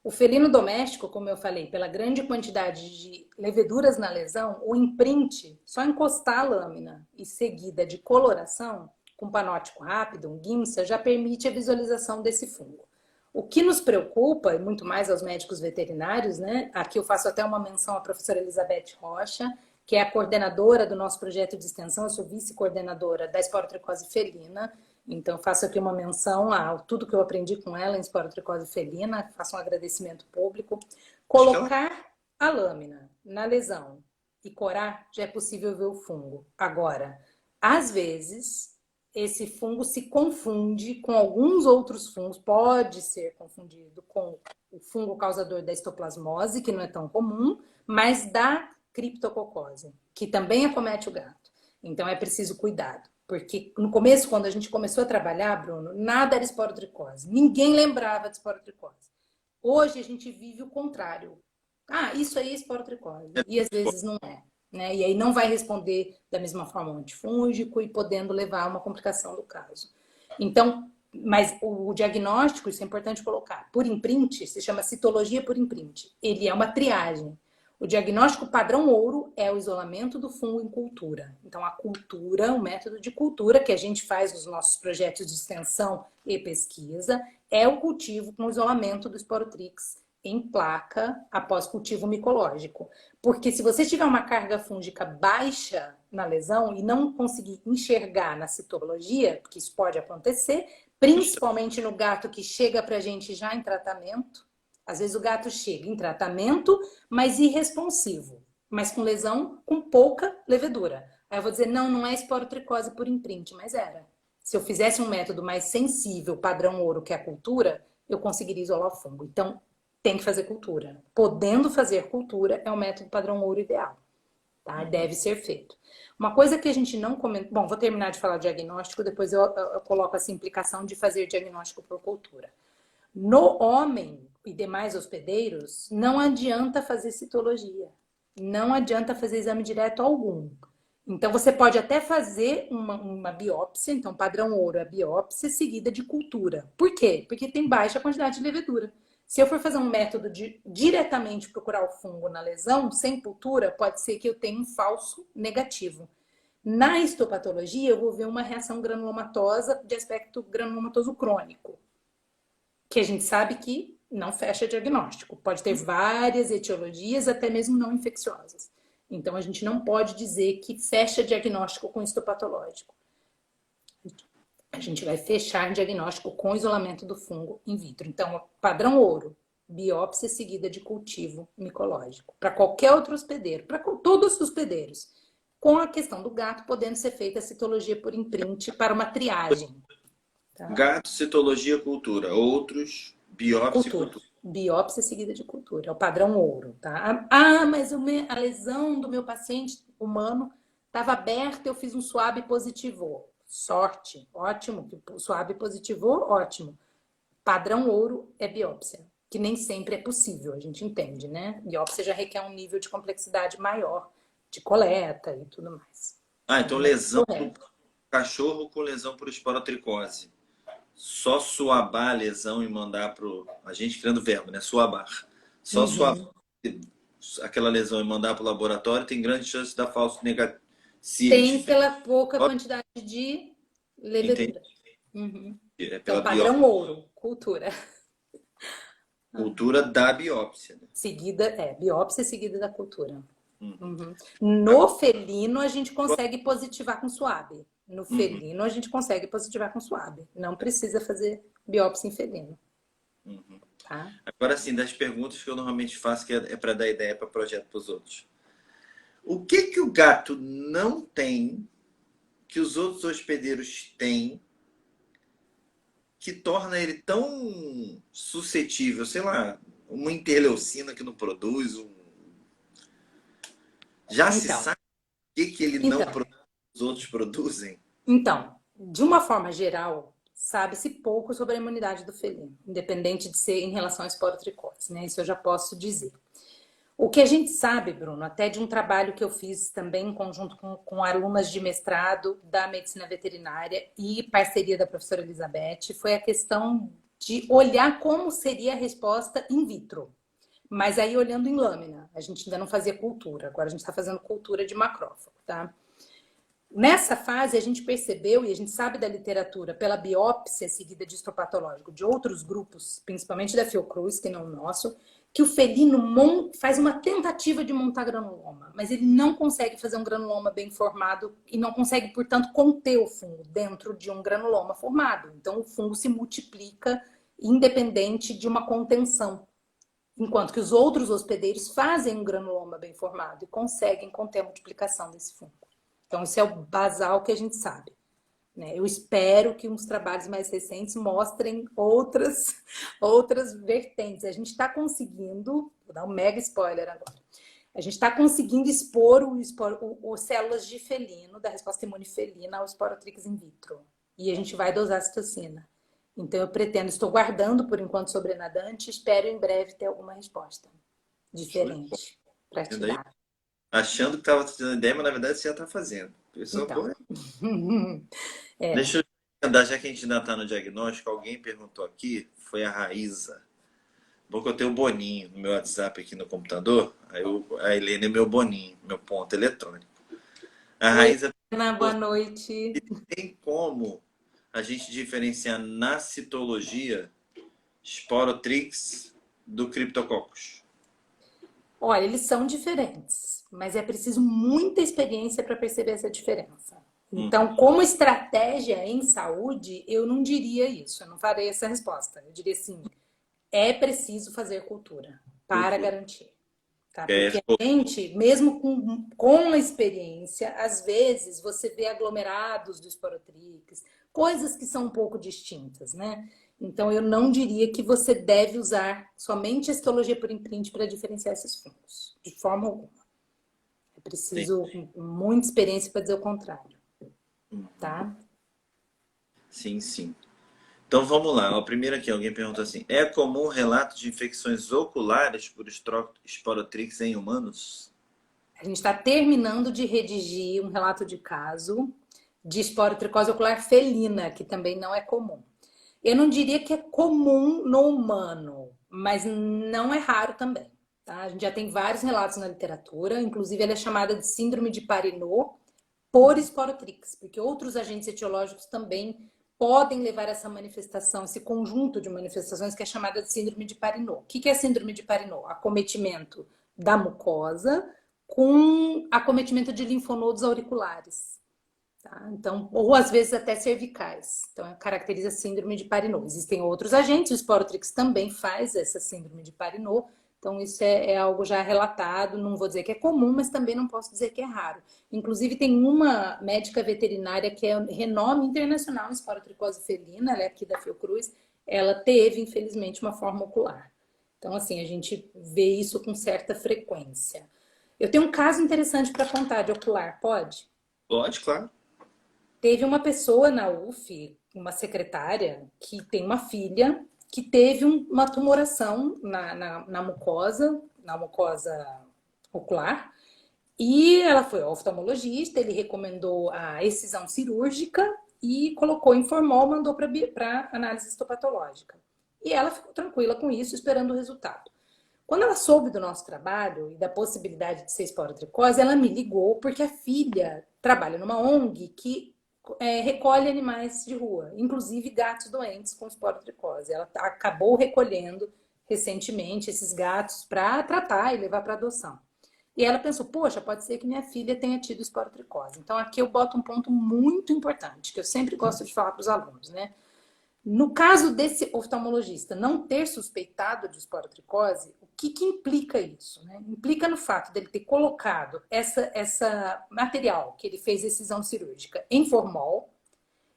O felino doméstico, como eu falei, pela grande quantidade de leveduras na lesão, o imprint, só encostar a lâmina e seguida de coloração, com panótico rápido, um GIMSA, já permite a visualização desse fungo. O que nos preocupa, e muito mais aos médicos veterinários, né? Aqui eu faço até uma menção à professora Elizabeth Rocha, que é a coordenadora do nosso projeto de extensão, eu sou vice-coordenadora da esporotricose felina, então faço aqui uma menção a tudo que eu aprendi com ela em esporotricose felina, faço um agradecimento público. Acho que ela Colocar a lâmina na lesão e corar, já é possível ver o fungo. Agora, às vezes, esse fungo se confunde com alguns outros fungos, pode ser confundido com o fungo causador da histoplasmose, que não é tão comum, mas da criptococose, que também acomete o gato. Então é preciso cuidado, porque no começo, quando a gente começou a trabalhar, Bruno, nada era esporotricose, ninguém lembrava de esporotricose. Hoje a gente vive o contrário. Ah, isso aí é esporotricose, e às vezes não é. Né? E aí não vai responder da mesma forma ao antifúngico e podendo levar a uma complicação do caso. Então, mas o diagnóstico, isso é importante colocar, por imprint, se chama citologia por imprint. Ele é uma triagem. O diagnóstico padrão ouro é o isolamento do fungo em cultura. Então, a cultura, o método de cultura que a gente faz nos nossos projetos de extensão e pesquisa, é o cultivo com isolamento do Sporotrix em placa após cultivo micológico. Porque se você tiver uma carga fúngica baixa na lesão e não conseguir enxergar na citologia, porque isso pode acontecer, principalmente no gato que chega para a gente já em tratamento. Às vezes o gato chega em tratamento, mas irresponsivo, mas com lesão com pouca levedura. Aí eu vou dizer, não, não é esporotricose por imprint, mas era. Se eu fizesse um método mais sensível, padrão ouro, que é a cultura, eu conseguiria isolar o fungo. Então, tem que fazer cultura. Podendo fazer cultura é o método padrão ouro ideal. Tá? Deve ser feito. Uma coisa que a gente não comenta... Bom, vou terminar de falar diagnóstico, depois eu coloco essa implicação de fazer diagnóstico por cultura. No homem e demais hospedeiros, não adianta fazer citologia. Não adianta fazer exame direto algum. Então, você pode até fazer uma biópsia, então, padrão ouro é biópsia seguida de cultura. Por quê? Porque tem baixa quantidade de levedura. Se eu for fazer um método de diretamente procurar o fungo na lesão, sem cultura, pode ser que eu tenha um falso negativo. Na histopatologia, eu vou ver uma reação granulomatosa de aspecto granulomatoso crônico, que a gente sabe que não fecha diagnóstico. Pode ter várias etiologias, até mesmo não infecciosas. Então, a gente não pode dizer que fecha diagnóstico com histopatológico. A gente vai fechar diagnóstico com isolamento do fungo in vitro. Então, padrão ouro, biópsia seguida de cultivo micológico. Para qualquer outro hospedeiro, para todos os hospedeiros. Com a questão do gato podendo ser feita a citologia por imprint para uma triagem. Tá? Gato, citologia, cultura. Outros, biópsia e cultura. Biópsia seguida de cultura. É o padrão ouro. Tá? Ah, mas a lesão do meu paciente humano estava aberta, eu fiz um swab positivo. Sorte, ótimo. Swab positivou, ótimo. Padrão ouro é biópsia, que nem sempre é possível, a gente entende, né? Biópsia já requer um nível de complexidade maior, de coleta e tudo mais. Então lesão do cachorro com lesão por esporotricose. Só suabar a lesão e mandar pro... A gente criando verbo, né? Suabar. Só suabar aquela lesão e mandar pro laboratório tem grande chance de dar falso negativo. Tem pela pouca quantidade de levedura. Pela então, padrão ouro, cultura. Cultura da biópsia. Né? Seguida, biópsia seguida da cultura. No felino, a gente consegue positivar com suave. No felino, a gente consegue positivar com suave. Não precisa fazer biópsia em felino. Tá? Agora, sim, das perguntas que eu normalmente faço, que é para dar ideia para projeto para os outros. O que o gato não tem que os outros hospedeiros têm que torna ele tão suscetível, sei lá, uma interleucina que não produz, já se sabe o que ele não produz, os outros produzem? Então, de uma forma geral, sabe-se pouco sobre a imunidade do felino, independente de ser em relação à esporotricose, né? Isso eu já posso dizer. O que a gente sabe, Bruno, até de um trabalho que eu fiz também em conjunto com alunas de mestrado da medicina veterinária e parceria da professora Elizabeth, foi a questão de olhar como seria a resposta in vitro. Mas aí olhando em lâmina, a gente ainda não fazia cultura, agora a gente está fazendo cultura de macrófago, tá? Nessa fase, a gente percebeu, e a gente sabe da literatura, pela biópsia seguida de histopatológico de outros grupos, principalmente da Fiocruz, que não é o nosso, que o felino faz uma tentativa de montar granuloma, mas ele não consegue fazer um granuloma bem formado e não consegue, portanto, conter o fungo dentro de um granuloma formado. Então, o fungo se multiplica independente de uma contenção, enquanto que os outros hospedeiros fazem um granuloma bem formado e conseguem conter a multiplicação desse fungo. Então, isso é o basal que a gente sabe. Eu espero que uns trabalhos mais recentes mostrem outras vertentes. A gente está conseguindo, vou dar um mega spoiler agora, a gente está conseguindo expor os células de felino, da resposta imune felina ao esporotrix in vitro. E a gente vai dosar a citocina. Então, eu pretendo, estou guardando por enquanto sobrenadante, espero em breve ter alguma resposta diferente para te dar. Achando que estava dando ideia, mas na verdade você já está fazendo. Deixa eu andar, já que a gente ainda está no diagnóstico, alguém perguntou aqui, foi a Raíza. Bom que eu tenho o Boninho no meu WhatsApp aqui no computador, a Helena é meu Boninho, meu ponto eletrônico. A Raíza perguntou, boa noite. Tem como a gente diferenciar na citologia Sporotrix do Cryptococcus? Olha, eles são diferentes, mas é preciso muita experiência para perceber essa diferença. Então, como estratégia em saúde, eu não diria isso, eu não farei essa resposta. Eu diria assim, é preciso fazer cultura para garantir. Tá? Porque a gente, mesmo com a experiência, às vezes você vê aglomerados do Sporotrix, coisas que são um pouco distintas, né? Então, eu não diria que você deve usar somente a histologia por imprint para diferenciar esses fungos, de forma alguma. É preciso muita experiência para dizer o contrário. Tá? Sim. Então, vamos lá. O primeiro aqui, alguém pergunta assim, é comum relato de infecções oculares por Sporotrix em humanos? A gente está terminando de redigir um relato de caso de esporotricose ocular felina, que também não é comum. Eu não diria que é comum no humano, mas não é raro também. Tá? A gente já tem vários relatos na literatura, inclusive ela é chamada de síndrome de Parinot por Sporotrix, porque outros agentes etiológicos também podem levar a essa manifestação, esse conjunto de manifestações que é chamada de síndrome de Parinot. O que é síndrome de Parinot? Acometimento da mucosa com acometimento de linfonodos auriculares. Tá? Então, ou às vezes até cervicais. Então, caracteriza a síndrome de Parinot. Existem outros agentes, o Sporotrix também faz essa síndrome de Parinot. Então, isso é algo já relatado, não vou dizer que é comum, mas também não posso dizer que é raro. Inclusive, tem uma médica veterinária que é renome internacional em esporotricose felina, ela é aqui da Fiocruz, ela teve, infelizmente, uma forma ocular. Então, assim, a gente vê isso com certa frequência. Eu tenho um caso interessante para contar de ocular, pode? Pode, claro. Teve uma pessoa na UF, uma secretária, que tem uma filha que teve uma tumoração na mucosa ocular, e ela foi ao oftalmologista, ele recomendou a excisão cirúrgica e colocou em formol, mandou para análise histopatológica. E ela ficou tranquila com isso, esperando o resultado. Quando ela soube do nosso trabalho e da possibilidade de ser esporotricose, ela me ligou porque a filha trabalha numa ONG que recolhe animais de rua, inclusive gatos doentes com esporotricose. Ela acabou recolhendo recentemente esses gatos para tratar e levar para adoção. E ela pensou, poxa, pode ser que minha filha tenha tido esporotricose. Então aqui eu boto um ponto muito importante, que eu sempre gosto de falar para os alunos, né? No caso desse oftalmologista não ter suspeitado de esporotricose, o que implica isso? Né? Implica no fato dele ter colocado essa material que ele fez excisão cirúrgica em formol.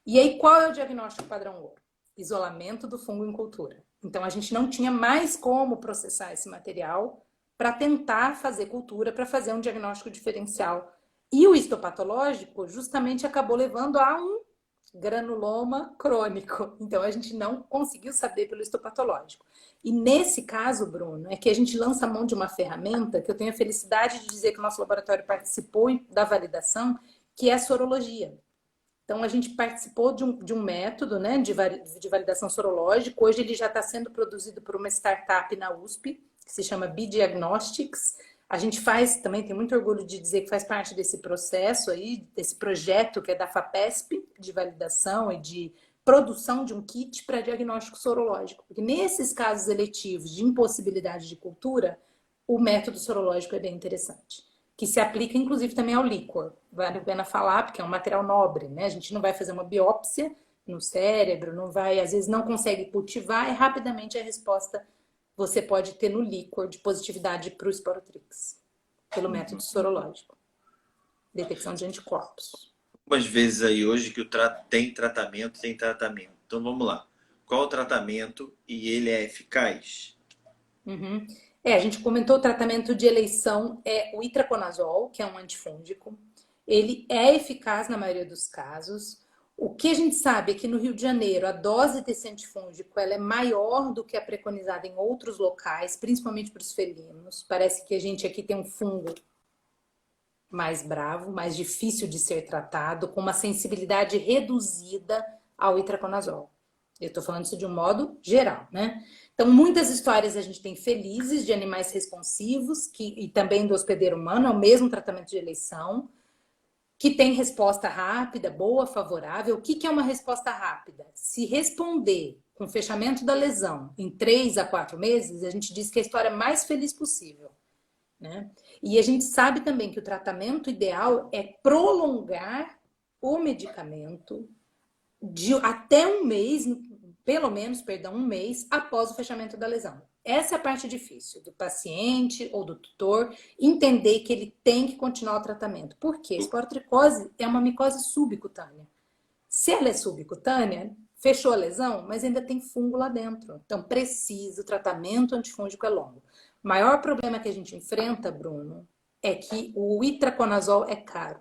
E aí, qual é o diagnóstico padrão ouro? Isolamento do fungo em cultura. Então, a gente não tinha mais como processar esse material para tentar fazer cultura, para fazer um diagnóstico diferencial. E o histopatológico justamente acabou levando a um granuloma crônico. Então, a gente não conseguiu saber pelo histopatológico. E nesse caso, Bruno, é que a gente lança a mão de uma ferramenta que eu tenho a felicidade de dizer que o nosso laboratório participou da validação, que é a sorologia. Então, a gente participou de um método, né, de validação sorológica. Hoje ele já está sendo produzido por uma startup na USP, que se chama B-Diagnostics. A gente também tem muito orgulho de dizer que faz parte desse processo aí, desse projeto que é da FAPESP, de validação e de produção de um kit para diagnóstico sorológico. Porque nesses casos eletivos de impossibilidade de cultura, o método sorológico é bem interessante. Que se aplica, inclusive, também ao líquor. Vale a pena falar, porque é um material nobre, né? A gente não vai fazer uma biópsia no cérebro, não vai, às vezes não consegue cultivar, e rapidamente a resposta você pode ter no líquor de positividade para o Sporotrix, pelo método sorológico. Detecção de anticorpos. Algumas vezes aí hoje que tem tratamento. Então vamos lá. Qual o tratamento e ele é eficaz? Uhum. A gente comentou o tratamento de eleição, é o itraconazol, que é um antifúngico. Ele é eficaz na maioria dos casos. O que a gente sabe é que no Rio de Janeiro a dose desse antifúngico ela é maior do que a preconizada em outros locais, principalmente para os felinos. Parece que a gente aqui tem um fungo mais bravo, mais difícil de ser tratado, com uma sensibilidade reduzida ao itraconazol. Eu estou falando isso de um modo geral, né? Então, muitas histórias a gente tem felizes de animais responsivos, e também do hospedeiro humano, é o mesmo tratamento de eleição, que tem resposta rápida, boa, favorável. O que é uma resposta rápida? Se responder com o fechamento da lesão em 3 a 4 meses, a gente diz que é a história mais feliz possível. Né? E a gente sabe também que o tratamento ideal é prolongar o medicamento de até um mês, pelo menos, um mês após o fechamento da lesão. Essa é a parte difícil do paciente ou do tutor entender que ele tem que continuar o tratamento. Por quê? A esporotricose é uma micose subcutânea. Se ela é subcutânea, fechou a lesão, mas ainda tem fungo lá dentro. Então precisa, o tratamento antifúngico é longo. O maior problema que a gente enfrenta, Bruno, é que o itraconazol é caro.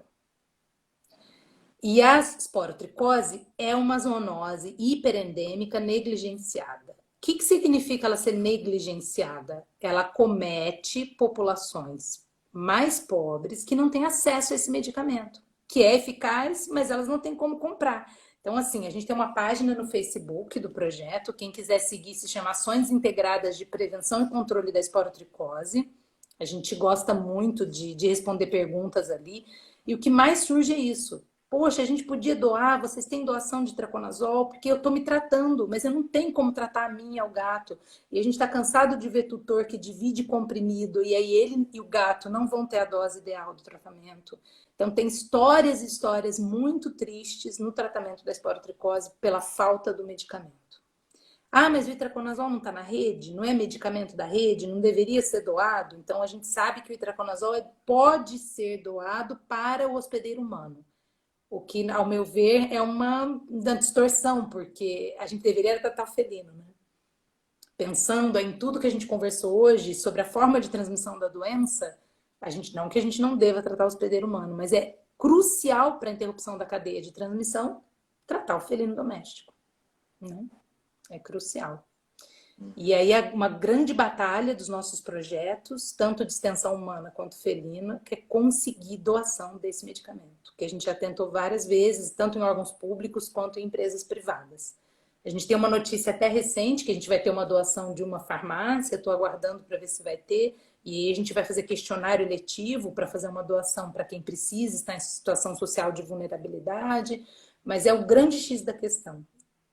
E a esporotricose é uma zoonose hiperendêmica negligenciada. O que significa ela ser negligenciada? Ela acomete populações mais pobres que não têm acesso a esse medicamento, que é eficaz, mas elas não têm como comprar. Então, assim, a gente tem uma página no Facebook do projeto. Quem quiser seguir se chama Ações Integradas de Prevenção e Controle da Esporotricose. A gente gosta muito de responder perguntas ali. E o que mais surge é isso. Poxa, a gente podia doar, vocês têm doação de traconazol, porque eu estou me tratando, mas eu não tenho como tratar a mim e ao gato. E a gente está cansado de ver tutor que divide comprimido, e aí ele e o gato não vão ter a dose ideal do tratamento. Então, tem histórias e histórias muito tristes no tratamento da esporotricose pela falta do medicamento. Ah, mas o itraconazol não está na rede? Não é medicamento da rede? Não deveria ser doado? Então, a gente sabe que o itraconazol pode ser doado para o hospedeiro humano. O que, ao meu ver, é uma distorção, porque a gente deveria tratar o felino, né? Pensando em tudo que a gente conversou hoje sobre a forma de transmissão da doença, não que a gente não deva tratar o hospedeiro humano, mas é crucial para a interrupção da cadeia de transmissão tratar o felino doméstico, né? É crucial. E aí é uma grande batalha dos nossos projetos, tanto de extensão humana quanto felina, que é conseguir doação desse medicamento, que a gente já tentou várias vezes, tanto em órgãos públicos quanto em empresas privadas. A gente tem uma notícia até recente, que a gente vai ter uma doação de uma farmácia, estou aguardando para ver se vai ter, e aí a gente vai fazer questionário eletivo para fazer uma doação para quem precisa, está em situação social de vulnerabilidade, mas é o grande X da questão.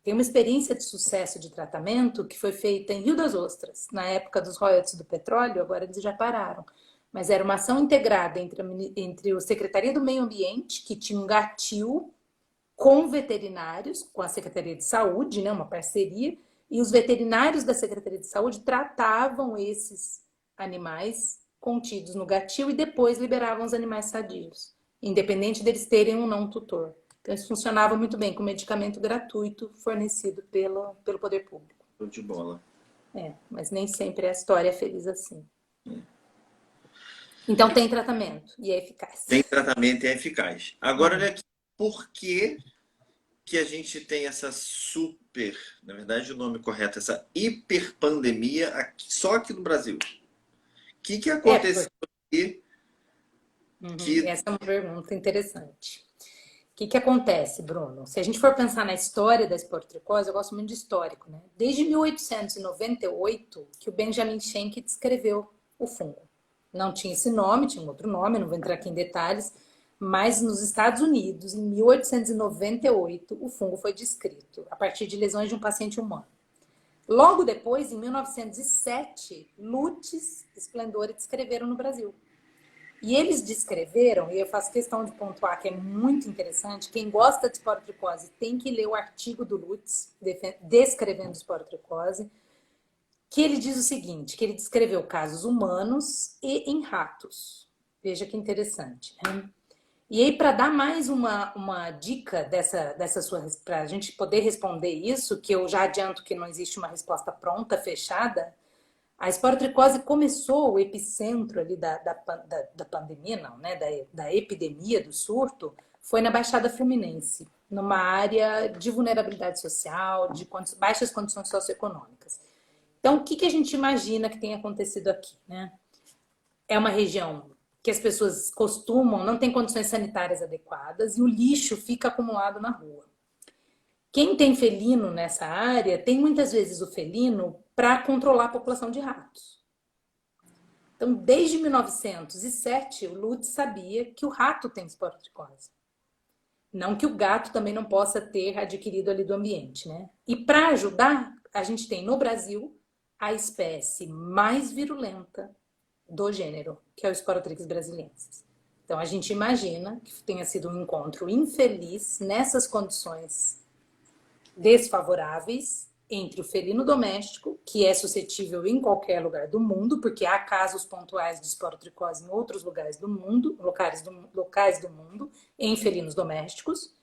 Tem uma experiência de sucesso de tratamento que foi feita em Rio das Ostras, na época dos royalties do petróleo, agora eles já pararam. Mas era uma ação integrada entre a Secretaria do Meio Ambiente, que tinha um gatil, com veterinários, com a Secretaria de Saúde, né, uma parceria, e os veterinários da Secretaria de Saúde tratavam esses animais contidos no gatil e depois liberavam os animais sadios, independente deles terem ou não tutor. Então, isso funcionava muito bem com medicamento gratuito fornecido pelo poder público. Show de bola. Mas nem sempre a história é feliz assim. Então, tem tratamento e é eficaz. Tem tratamento e é eficaz. Agora, olha aqui, por que a gente tem essa super, na verdade o nome correto, essa hiperpandemia só aqui no Brasil? O que aconteceu aqui? Essa é uma pergunta interessante. O que acontece, Bruno? Se a gente for pensar na história da esporotricose, eu gosto muito de histórico, né? Desde 1898 que o Benjamin Schenck descreveu o fungo. Não tinha esse nome, tinha um outro nome, não vou entrar aqui em detalhes, mas nos Estados Unidos, em 1898, o fungo foi descrito a partir de lesões de um paciente humano. Logo depois, em 1907, Lutz, Splendore descreveram no Brasil. E eles descreveram, e eu faço questão de pontuar que é muito interessante, quem gosta de esporotricose tem que ler o artigo do Lutz, descrevendo esporotricose, que ele diz o seguinte, que ele descreveu casos humanos e em ratos. Veja que interessante, né? E aí, para dar mais uma dica dessa sua, para a gente poder responder isso, que eu já adianto que não existe uma resposta pronta, fechada, a esporotricose começou, o epicentro ali da pandemia, não, né? Da epidemia, do surto, foi na Baixada Fluminense, numa área de vulnerabilidade social, de baixas condições socioeconômicas. Então, o que a gente imagina que tem acontecido aqui, né? É uma região que as pessoas não tem condições sanitárias adequadas e o lixo fica acumulado na rua. Quem tem felino nessa área tem muitas vezes o felino para controlar a população de ratos. Então, desde 1907, o Lutz sabia que o rato tem esporotricose. Não que o gato também não possa ter adquirido ali do ambiente, né? E para ajudar, a gente tem no Brasil a espécie mais virulenta do gênero, que é o Sporotrix brasiliensis. Então, a gente imagina que tenha sido um encontro infeliz nessas condições desfavoráveis entre o felino doméstico, que é suscetível em qualquer lugar do mundo, porque há casos pontuais de esporotricose em outros lugares do mundo, locais do mundo, em felinos domésticos,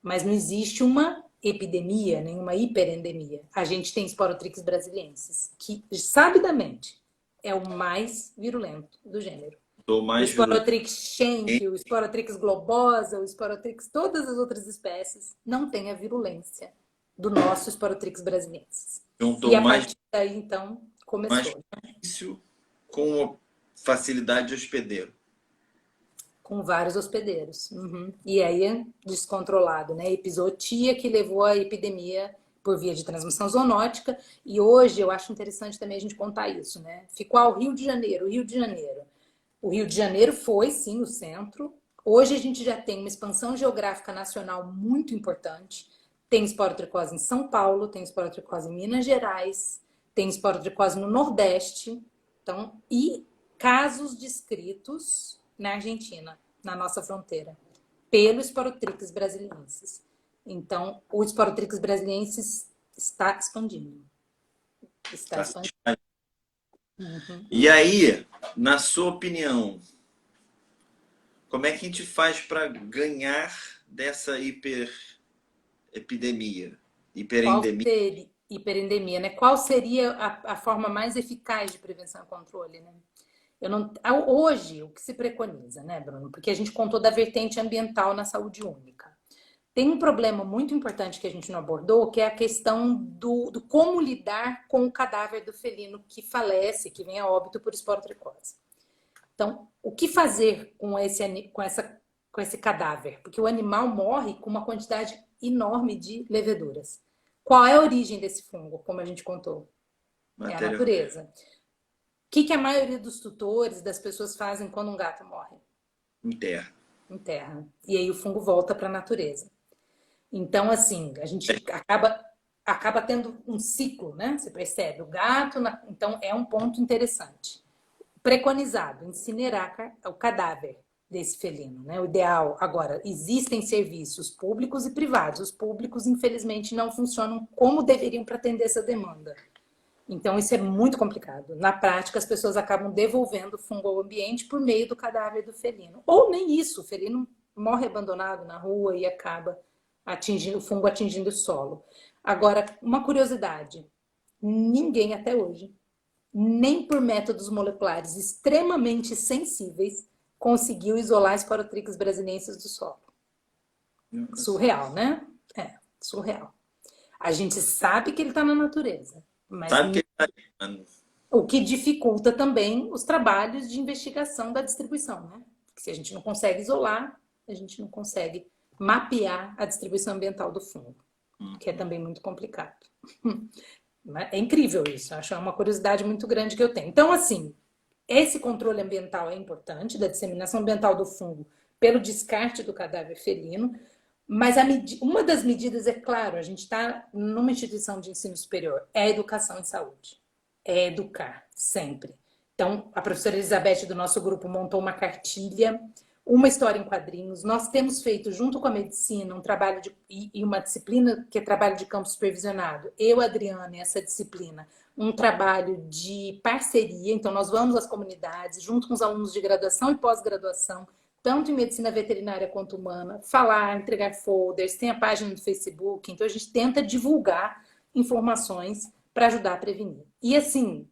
mas não existe uma epidemia, nenhuma hiperendemia. A gente tem Sporotrix brasiliensis, que sabidamente é o mais virulento do gênero. O Sporotrix Schenck, o Sporotrix globosa, o Sporotrix, todas as outras espécies não têm a virulência do nosso Sporotrix brasiliensis. E a partir daí, então, começou. Mais difícil com facilidade de hospedeiro. Com vários hospedeiros. Uhum. E aí é descontrolado, né? Epizootia que levou à epidemia por via de transmissão zoonótica. E hoje eu acho interessante também a gente contar isso, né? Ficou ao Rio de Janeiro, Rio de Janeiro. O Rio de Janeiro foi, sim, o centro. Hoje a gente já tem uma expansão geográfica nacional muito importante. Tem esporotricose em São Paulo, tem esporotricose em Minas Gerais, tem esporotricose no Nordeste. Então, e casos descritos na Argentina, na nossa fronteira, pelo Sporotrix brasiliensis. Então, o Sporotrix brasiliensis está expandindo. Está Tá. expandindo. Uhum. E aí, na sua opinião, como é que a gente faz para ganhar dessa hiperepidemia, Qual hiperendemia? seria hiperendemia, né? Qual seria a forma mais eficaz de prevenção e controle, né? Eu não, hoje, o que se preconiza, né, Bruno? Porque a gente contou da vertente ambiental na saúde única. Tem um problema muito importante que a gente não abordou, que é a questão do como lidar com o cadáver do felino que falece, que vem a óbito por esporotricose. Então, o que fazer com esse cadáver? Porque o animal morre com uma quantidade enorme de leveduras. Qual é a origem desse fungo, como a gente contou? É a Matéria natureza. O que a maioria dos tutores, das pessoas fazem quando um gato morre? interna. Enterra. E aí o fungo volta para a natureza. Então, assim, a gente acaba tendo um ciclo, né? Você percebe? O gato, então é um ponto interessante. Preconizado, incinerar o cadáver desse felino, né? O ideal. Agora, existem serviços públicos e privados. Os públicos, infelizmente, não funcionam como deveriam para atender essa demanda. Então, isso é muito complicado. Na prática, as pessoas acabam devolvendo o fungo ao ambiente por meio do cadáver do felino. Ou nem isso, o felino morre abandonado na rua e acaba o fungo atingindo o solo. Agora, uma curiosidade: ninguém até hoje, nem por métodos moleculares extremamente sensíveis, conseguiu isolar Sporotrix brasiliensis do solo. Surreal, né? É, surreal. A gente sabe que ele está na natureza, mas Sabe que o que dificulta também os trabalhos de investigação da distribuição, né? Porque se a gente não consegue isolar, a gente não consegue mapear a distribuição ambiental do fungo, que é também muito complicado. É incrível isso, acho uma curiosidade muito grande que eu tenho. Então, assim, esse controle ambiental é importante, da disseminação ambiental do fungo pelo descarte do cadáver felino, mas uma das medidas, é claro, a gente está numa instituição de ensino superior, é a educação em saúde. É educar, sempre. Então, a professora Elizabeth do nosso grupo montou uma cartilha, uma história em quadrinhos. Nós temos feito, junto com a medicina, um trabalho e uma disciplina que é trabalho de campo supervisionado. Eu, Adriana, e essa disciplina, um trabalho de parceria. Então, nós vamos às comunidades, junto com os alunos de graduação e pós-graduação, tanto em medicina veterinária quanto humana, falar, entregar folders, tem a página do Facebook. Então, a gente tenta divulgar informações para ajudar a prevenir. E assim,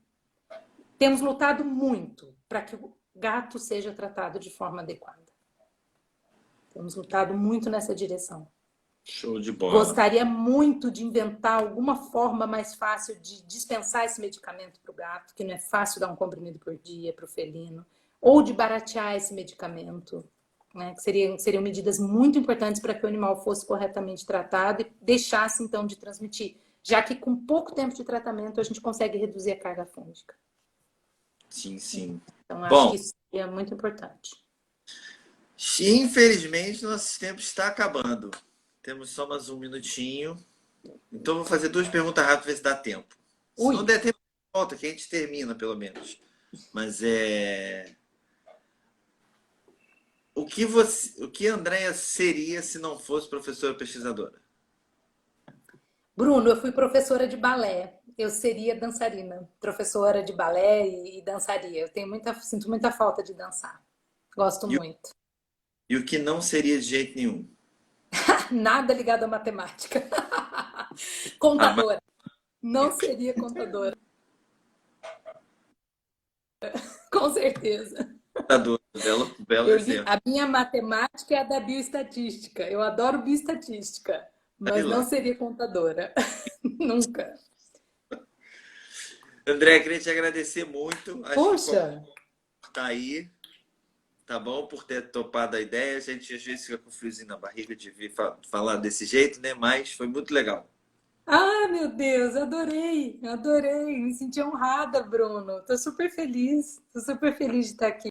temos lutado muito para que o gato seja tratado de forma adequada. Temos lutado muito nessa direção. show de bola. Gostaria muito de inventar alguma forma mais fácil de dispensar esse medicamento para o gato, que não é fácil dar um comprimido por dia para o felino, ou de baratear esse medicamento, né? Que seriam medidas muito importantes para que o animal fosse corretamente tratado e deixasse, então, de transmitir, já que com pouco tempo de tratamento a gente consegue reduzir a carga fúngica. Sim, sim. Então, acho que isso é muito importante. Infelizmente, nosso tempo está acabando. Temos só mais um minutinho. Então, vou fazer duas perguntas rápidas, ver se dá tempo. Se não der tempo, volta, que a gente termina, pelo menos. Mas o que a Andrea seria se não fosse professora pesquisadora? Bruno, eu fui professora de balé. Eu seria dançarina, professora de balé e dançaria. Sinto muita falta de dançar. Gosto muito. E o que não seria de jeito nenhum? Nada ligado à matemática. Contadora. Não seria contadora. Com certeza. Contadora, belo exemplo. A minha matemática é a da bioestatística. Eu adoro bioestatística, mas não seria contadora. Nunca. André, queria te agradecer muito. Acho Poxa! que tá aí. tá bom? Por ter topado a ideia. A gente às vezes fica com friozinho na barriga de vir falar desse jeito, né? Mas foi muito legal. Ah, meu Deus, adorei, adorei. Me senti honrada, Bruno. Tô super feliz de estar aqui.